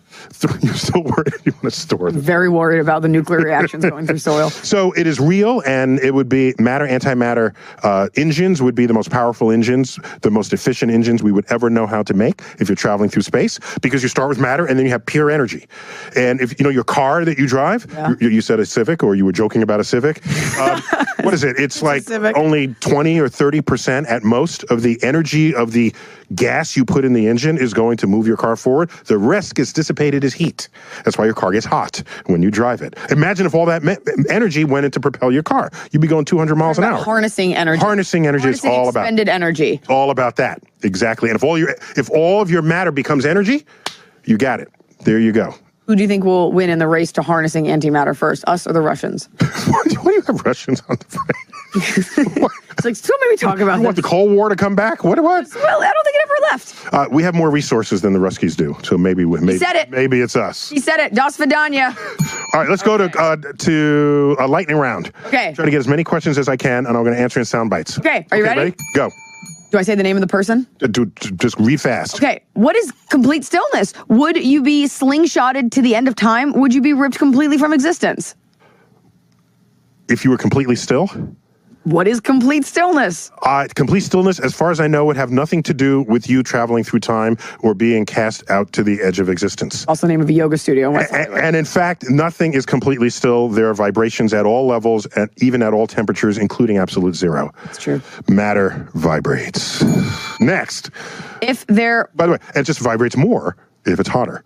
You're still worried you want to store them. Very worried about the nuclear reactions going through soil. So it is real, and it would be matter, antimatter engines would be the most powerful engines, the most efficient engines we would ever know how to make if you're traveling through space, because you start with matter and then you have pure energy. And if your car that you drive, you said a Civic, or you were joking about a Civic. What is it? It's like only 20 or 30% at most of the energy of the gas you put in the engine is going to move your car forward. The rest gets dissipated as heat. That's why your car gets hot when you drive it. Imagine if all that energy went in to propel your car. You'd be going 200 miles an hour. Harnessing energy. Harnessing energy is all about expended energy. It's all about that. Exactly. And if all of your matter becomes energy, you got it. There you go. Who do you think will win in the race to harnessing antimatter first, us or the Russians? Why do you have Russians on the front? It's like, still maybe talk about You want the Cold War to come back? What? Well, I don't think it ever left. We have more resources than the Ruskies do, so maybe said it. Maybe it's us. He said it. Das Vidanya. All right, let's go to a lightning round. Okay. Try to get as many questions as I can, and I'm going to answer in sound bites. Okay, are you ready? Go. Do I say the name of the person? Just read fast. Okay. What is complete stillness? Would you be slingshotted to the end of time? Would you be ripped completely from existence? If you were completely still? What is complete stillness? Complete stillness, as far as I know, would have nothing to do with you traveling through time or being cast out to the edge of existence. Also the name of a yoga studio in West Hollywood. And in fact, nothing is completely still. There are vibrations at all levels, and even at all temperatures, including absolute zero. That's true. Matter vibrates. Next. By the way, it just vibrates more if it's hotter.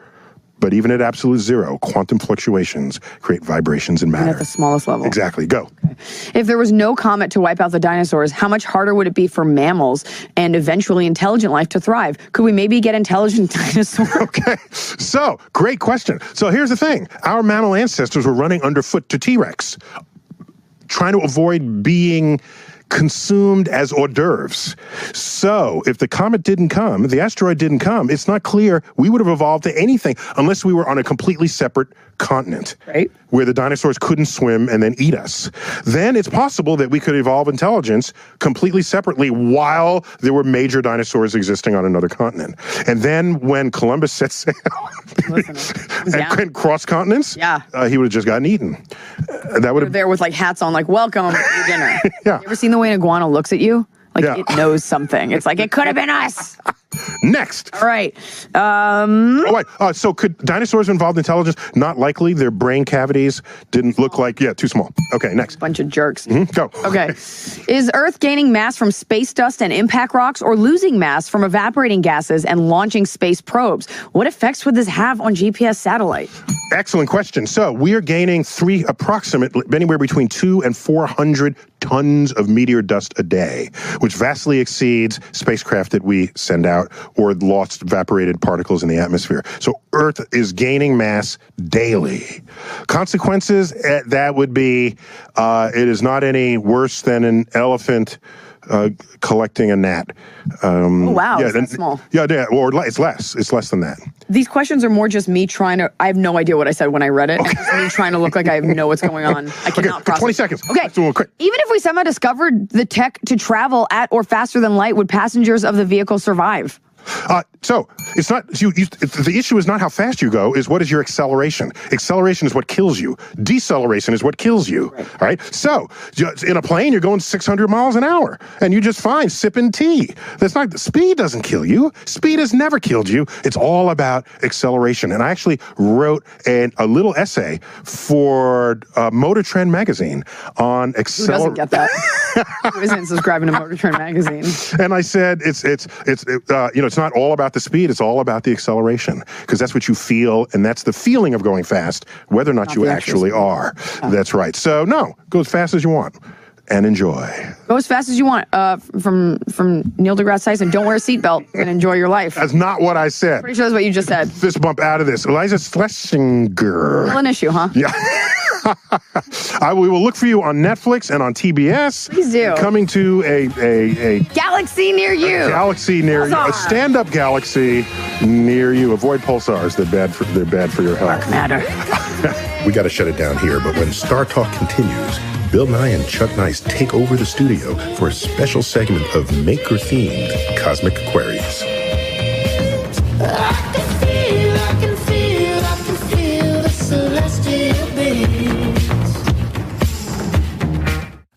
But even at absolute zero, quantum fluctuations create vibrations in matter. And at the smallest level. Exactly. Go. Okay. If there was no comet to wipe out the dinosaurs, how much harder would it be for mammals and eventually intelligent life to thrive? Could we maybe get intelligent dinosaurs? Okay. So, great question. So here's the thing. Our mammal ancestors were running underfoot to T-Rex, trying to avoid being consumed as hors d'oeuvres. So if the comet didn't come, the asteroid didn't come, it's not clear we would have evolved to anything unless we were on a completely separate continent, right, where the dinosaurs couldn't swim and then eat us. Then it's possible that we could evolve intelligence completely separately while there were major dinosaurs existing on another continent. And then when Columbus set sail and crossed continents, he would have just gotten eaten. That would have there with like hats on, like welcome to dinner. Yeah. You ever seen the way an iguana looks at you? Like it knows something. It's like it could have been us. Next. All right. So could dinosaurs involved intelligence? Not likely. Their brain cavities didn't look like, too small. Okay, next. Bunch of jerks. Go. Okay. Is Earth gaining mass from space dust and impact rocks or losing mass from evaporating gases and launching space probes? What effects would this have on GPS satellite? Excellent question. So we are gaining approximately anywhere between 200 and 400 tons of meteor dust a day, which vastly exceeds spacecraft that we send out or lost evaporated particles in the atmosphere. So Earth is gaining mass daily. Consequences, that would be, it is not any worse than an elephant collecting a gnat. Wow, is that small? Or it's less. It's less than that. These questions are more just me trying to, I have no idea what I said when I read it. Okay. And just me trying to look like I know what's going on. I cannot process. 20 seconds. Okay. Let's do one quick. Even if we somehow discovered the tech to travel at or faster than light, would passengers of the vehicle survive? So it's not the issue is not how fast you go, is what is your acceleration. Acceleration is what kills you. Deceleration is what kills you. Right. All right. So in a plane, you're going 600 miles an hour and you just fine sipping tea. That's not, speed doesn't kill you. Speed has never killed you. It's all about acceleration. And I actually wrote a little essay for Motor Trend magazine on acceleration. Who doesn't get that? Who isn't subscribing to Motor Trend magazine? And I said it's not all about the speed, it's all about the acceleration, because that's what you feel, and that's the feeling of going fast, whether or not you actually are. That's right. So no, go as fast as you want and enjoy. Go as fast as you want. From Neil deGrasse Tyson, don't wear a seatbelt and enjoy your life. That's not what I said. Pretty sure that's what you just said. Fist bump out of this. Iliza Shlesinger. Still an issue, huh? Yeah. We will look for you on Netflix and on TBS. Please do. Coming to a galaxy near you. A galaxy near you. A stand-up galaxy near you. Avoid pulsars. They're bad for your health. Dark matter. We got to shut it down here, but when Star Talk continues, Bill Nye and Chuck Nice take over the studio for a special segment of Maker-themed Cosmic Queries. I can feel the celestial beams.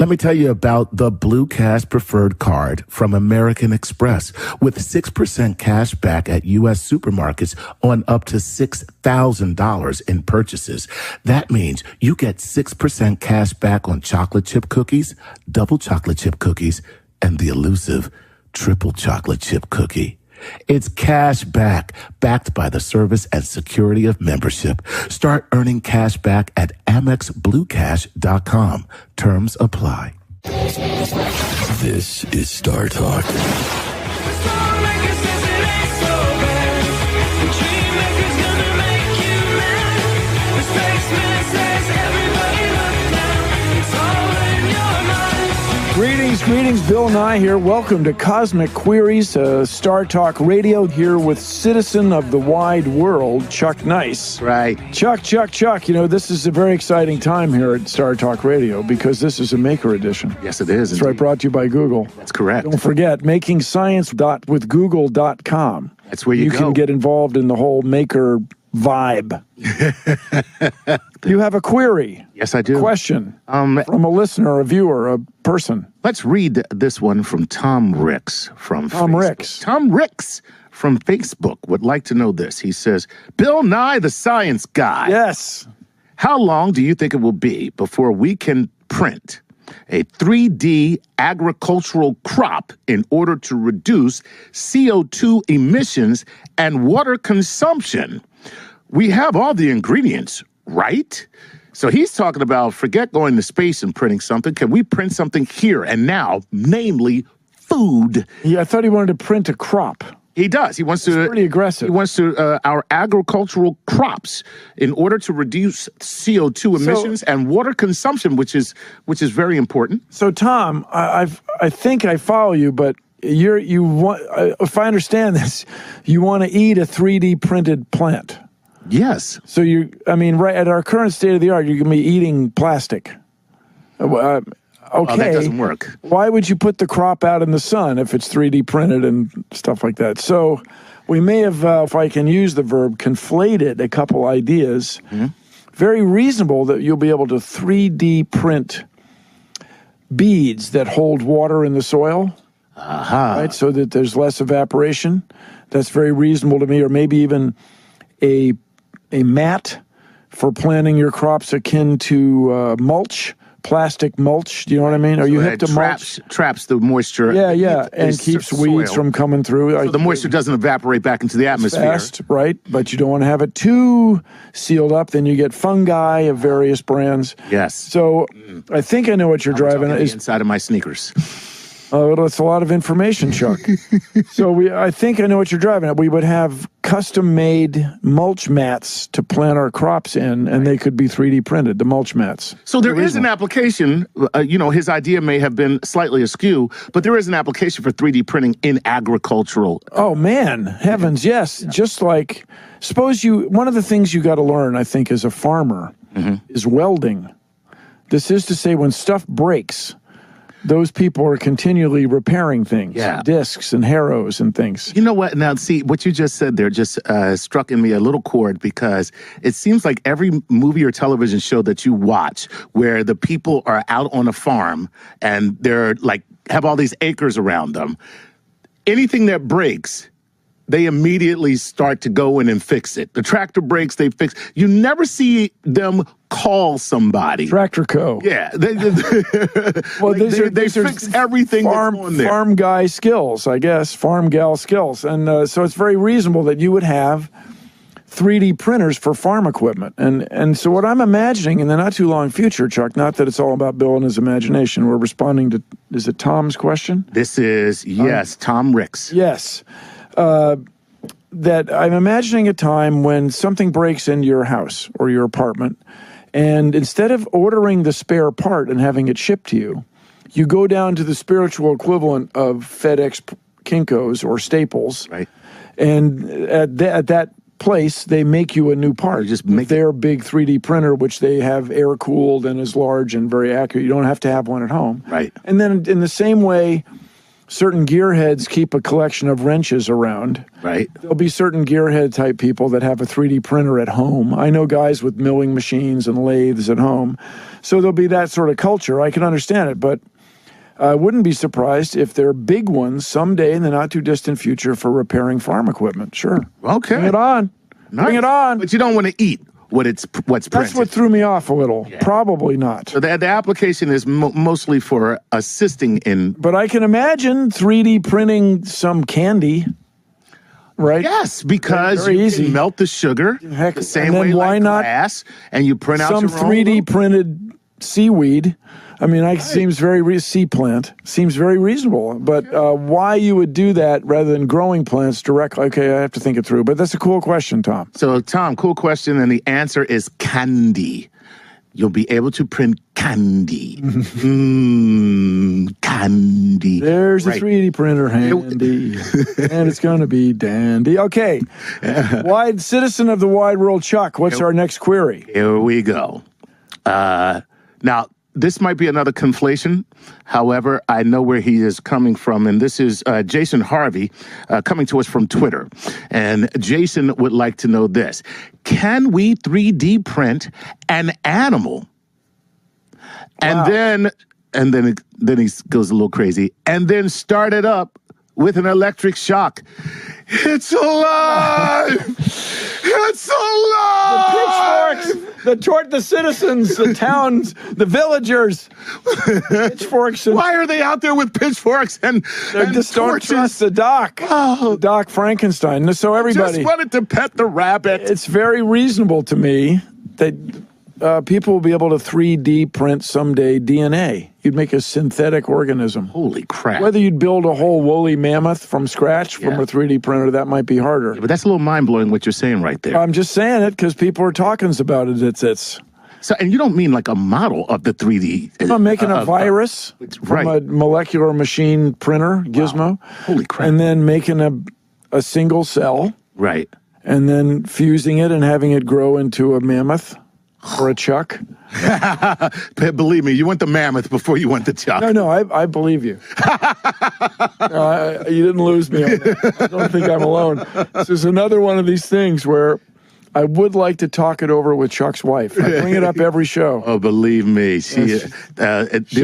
Let me tell you about the Blue Cash Preferred Card from American Express with 6% cash back at U.S. supermarkets on up to $6,000 in purchases. That means you get 6% cash back on chocolate chip cookies, double chocolate chip cookies, and the elusive triple chocolate chip cookie. It's cash back, backed by the service and security of membership. Start earning cash back at AmexBlueCash.com. Terms apply. This is Star Talk. Greetings, Bill Nye here. Welcome to Cosmic Queries, Star Talk Radio, here with citizen of the wide world, Chuck Nice. Right. Chuck. This is a very exciting time here at Star Talk Radio because this is a Maker edition. Yes, it is. That's right, brought to you by Google. That's correct. Don't forget, makingscience.withgoogle.com. That's where you go. You can get involved in the whole Maker vibe. You have a query. Yes, I do. Question from a listener, a viewer, a person. Let's read this one from Tom Ricks from Tom Facebook. Ricks. Tom Ricks from Facebook would like to know this. He says, Bill Nye the Science Guy. Yes. How long do you think it will be before we can print a 3D agricultural crop in order to reduce CO2 emissions and water consumption? We have all the ingredients, right? So he's talking about forget going to space and printing something. Can we print something here and now, namely food? Yeah, I thought he wanted to print a crop. He does. He wants to. Pretty aggressive. He wants to our agricultural crops in order to reduce CO2 emissions and water consumption, which is very important. So, Tom, I think I follow you, but you want, if I understand this, you want to eat a 3D printed plant. Yes. So right at our current state of the art, you're going to be eating plastic. Okay. Oh, that doesn't work. Why would you put the crop out in the sun if it's 3D printed and stuff like that? So we may have, if I can use the verb, conflated a couple ideas. Mm-hmm. Very reasonable that you'll be able to 3D print beads that hold water in the soil, right? So that there's less evaporation. That's very reasonable to me. Or maybe even a mat for planting your crops akin to mulch. Plastic mulch, do you know what I mean? Are you hip to mulch? Traps the moisture. Yeah, and keeps weeds from coming through. So the moisture doesn't evaporate back into the atmosphere. Fast, right? But you don't want to have it too sealed up. Then you get fungi of various brands. Yes. So I think I know what you're driving at. Inside of my sneakers. Oh, that's a lot of information, Chuck. So I think I know what you're driving at. We would have custom-made mulch mats to plant our crops in, and they could be 3D printed, the mulch mats. So there is an application, his idea may have been slightly askew, but there is an application for 3D printing in agricultural. Oh, man, heavens, yes. Yeah. Just like, one of the things you got to learn, I think, as a farmer, is welding. This is to say, when stuff breaks, those people are continually repairing things, discs and harrows and things. You know what? Now, see, what you just said there just struck in me a little chord, because it seems like every movie or television show that you watch where the people are out on a farm and they're like, have all these acres around them, anything that breaks, they immediately start to go in and fix it. The tractor breaks, they fix. You never see them call somebody. Tractor Co. Yeah. They fix everything that's on there. Farm guy skills, I guess. Farm gal skills. And so it's very reasonable that you would have 3D printers for farm equipment. And so what I'm imagining in the not too long future, Chuck, not that it's all about Bill and his imagination, we're responding to, is it Tom's question? This is, yes, Tom Ricks. Yes. That I'm imagining a time when something breaks in your house or your apartment, and instead of ordering the spare part and having it shipped to you, you go down to the spiritual equivalent of FedEx, Kinko's, or Staples, right? And at that place, they make you a new part. Just make their big 3D printer, which they have air cooled and is large and very accurate. You don't have to have one at home, right? And then in the same way, certain gearheads keep a collection of wrenches around. Right. There'll be certain gearhead type people that have a 3D printer at home. I know guys with milling machines and lathes at home. So there'll be that sort of culture. I can understand it, but I wouldn't be surprised if there are big ones someday in the not too distant future for repairing farm equipment. Sure. Okay. Bring it on. Nice. Bring it on. But you don't want to eat what's printed. That's what threw me off a little. Yeah. Probably not. So the application is mostly for assisting in. But I can imagine 3D printing some candy, right? Yes, because very you easy. Can melt the sugar the same way why like not glass, and you print out some your 3D printed seaweed. I mean, seems very sea plant seems very reasonable, but why you would do that rather than growing plants directly? Okay, I have to think it through. But that's a cool question, Tom. So, Tom, cool question, and the answer is candy. You'll be able to print candy. Candy. There's a 3D printer handy, and it's going to be dandy. Okay, wide citizen of the wide world, Chuck. What's our next query? Here we go. Now, this might be another conflation. However, I know where he is coming from, and this is Jason Harvey coming to us from Twitter. And Jason would like to know this. Can we 3D print an animal? And then he goes a little crazy, and then start it up with an electric shock. It's alive! It's alive! The pitchforks, the citizens, the towns, the villagers. Pitchforks. Why are they out there with pitchforks and just don't torches? trust the doc. Oh. Doc Frankenstein. So everybody. Just wanted to pet the rabbit. It's very reasonable to me that people will be able to 3D print someday DNA. You'd make a synthetic organism. Holy crap. Whether you'd build a whole woolly mammoth from scratch from a 3D printer, that might be harder. Yeah, but that's a little mind-blowing what you're saying right there. I'm just saying it because people are talking about it. So, and you don't mean like a model of the 3D. I'm making a virus from a molecular machine printer, gizmo. Wow. Holy crap. And then making a single cell. Right. And then fusing it and having it grow into a mammoth. Or a chuck. Believe me, you went the mammoth before you went the chuck. No, I believe you. You didn't lose me on that. I don't think I'm alone. This is another one of these things where I would like to talk it over with Chuck's wife. I bring it up every show. Oh, believe me. She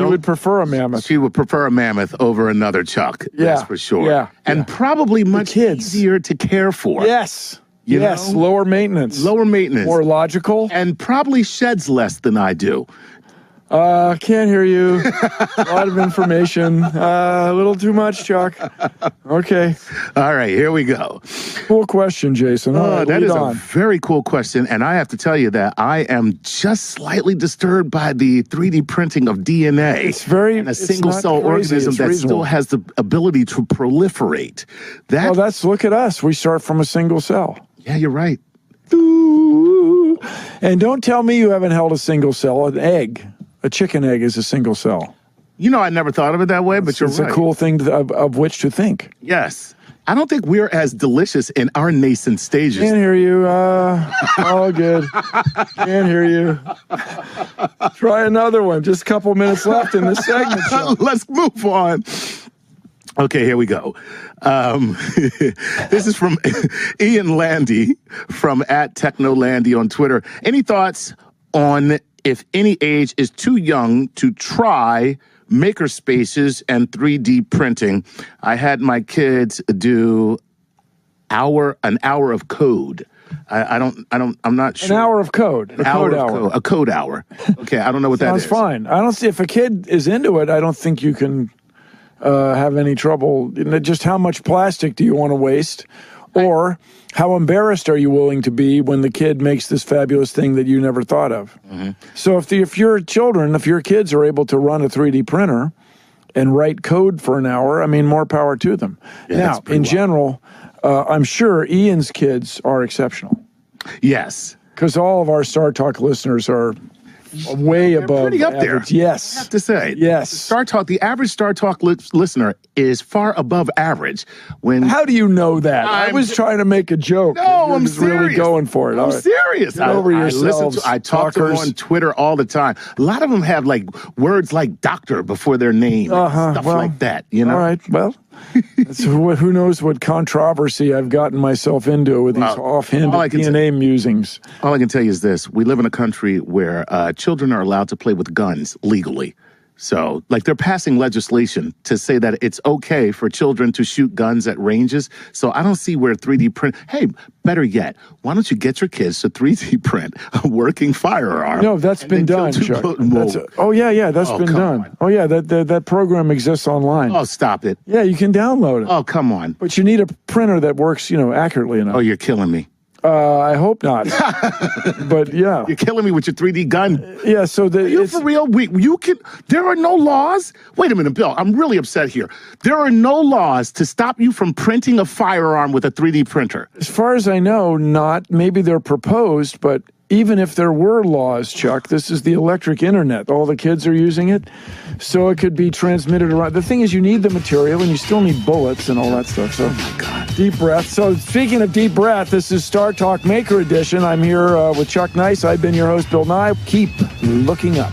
would prefer a mammoth. She would prefer a mammoth over another chuck. Yeah, that's for sure. Yeah, and probably much easier to care for. Yes. You yes, know? Lower maintenance. More logical. And probably sheds less than I do. Can't hear you. A lot of information. A little too much, Chuck. Okay. All right, here we go. Cool question, Jason. That is a very cool question, and I have to tell you that I am just slightly disturbed by the 3D printing of DNA. It's very and a single-cell organism that still has the ability to proliferate. Look at us. We start from a single cell. Yeah, you're right. Ooh. And don't tell me you haven't held a single cell. An egg, a chicken egg is a single cell. You know, I never thought of it that way, but you're right. It's a cool thing of which to think. Yes. I don't think we're as delicious in our nascent stages. Can't hear you. All good. Can't hear you. Try another one. Just a couple minutes left in this segment. Let's move on. Okay, here we go. This is from Ian Landy from @TechnoLandy on Twitter. Any thoughts on if any age is too young to try maker spaces and 3D printing? I had my kids do an hour of code. I'm not sure. An hour of code. A code hour. Okay, I don't know what that is. Sounds fine. I don't see if a kid is into it, I don't think you can have any trouble. Just how much plastic do you want to waste? Or how embarrassed are you willing to be when the kid makes this fabulous thing that you never thought of? Mm-hmm. So if your kids are able to run a 3D printer and write code for an hour, I mean, more power to them. Yeah, now, in general, I'm sure Ian's kids are exceptional. Yes. Because all of our Star Talk listeners are way above pretty up average. there. Yes. I have to say. Yes. The average Star Talk listener is far above average. How do you know that? I was trying to make a joke. No, I'm serious. Really going for it. I'm serious. Get over yourselves. I talk to them on Twitter all the time. A lot of them have like words like doctor before their name, stuff like that. You know. All right. Well. Who knows what controversy I've gotten myself into with these offhanded DNA musings. All I can tell you is this. We live in a country where children are allowed to play with guns legally. So, like, they're passing legislation to say that it's okay for children to shoot guns at ranges. So I don't see where 3D print... Hey, better yet, why don't you get your kids to 3D print a working firearm? No, that's been done, Chuck. That's been done. On. Oh, yeah, that program exists online. Oh, stop it. Yeah, you can download it. Oh, come on. But you need a printer that works, accurately enough. Oh, you're killing me. I hope not. But yeah. You're killing me with your 3D gun. Yeah, so are you for real? There are no laws? Wait a minute, Bill. I'm really upset here. There are no laws to stop you from printing a firearm with a 3D printer. As far as I know, not. Maybe they're proposed, but even if there were laws, Chuck, this is the electric internet. All the kids are using it, so it could be transmitted around. The thing is, you need the material, and you still need bullets and all that stuff. So, oh my God. Deep breath. So, speaking of deep breath, this is Star Talk Maker Edition. I'm here with Chuck Nice. I've been your host, Bill Nye. Keep looking up.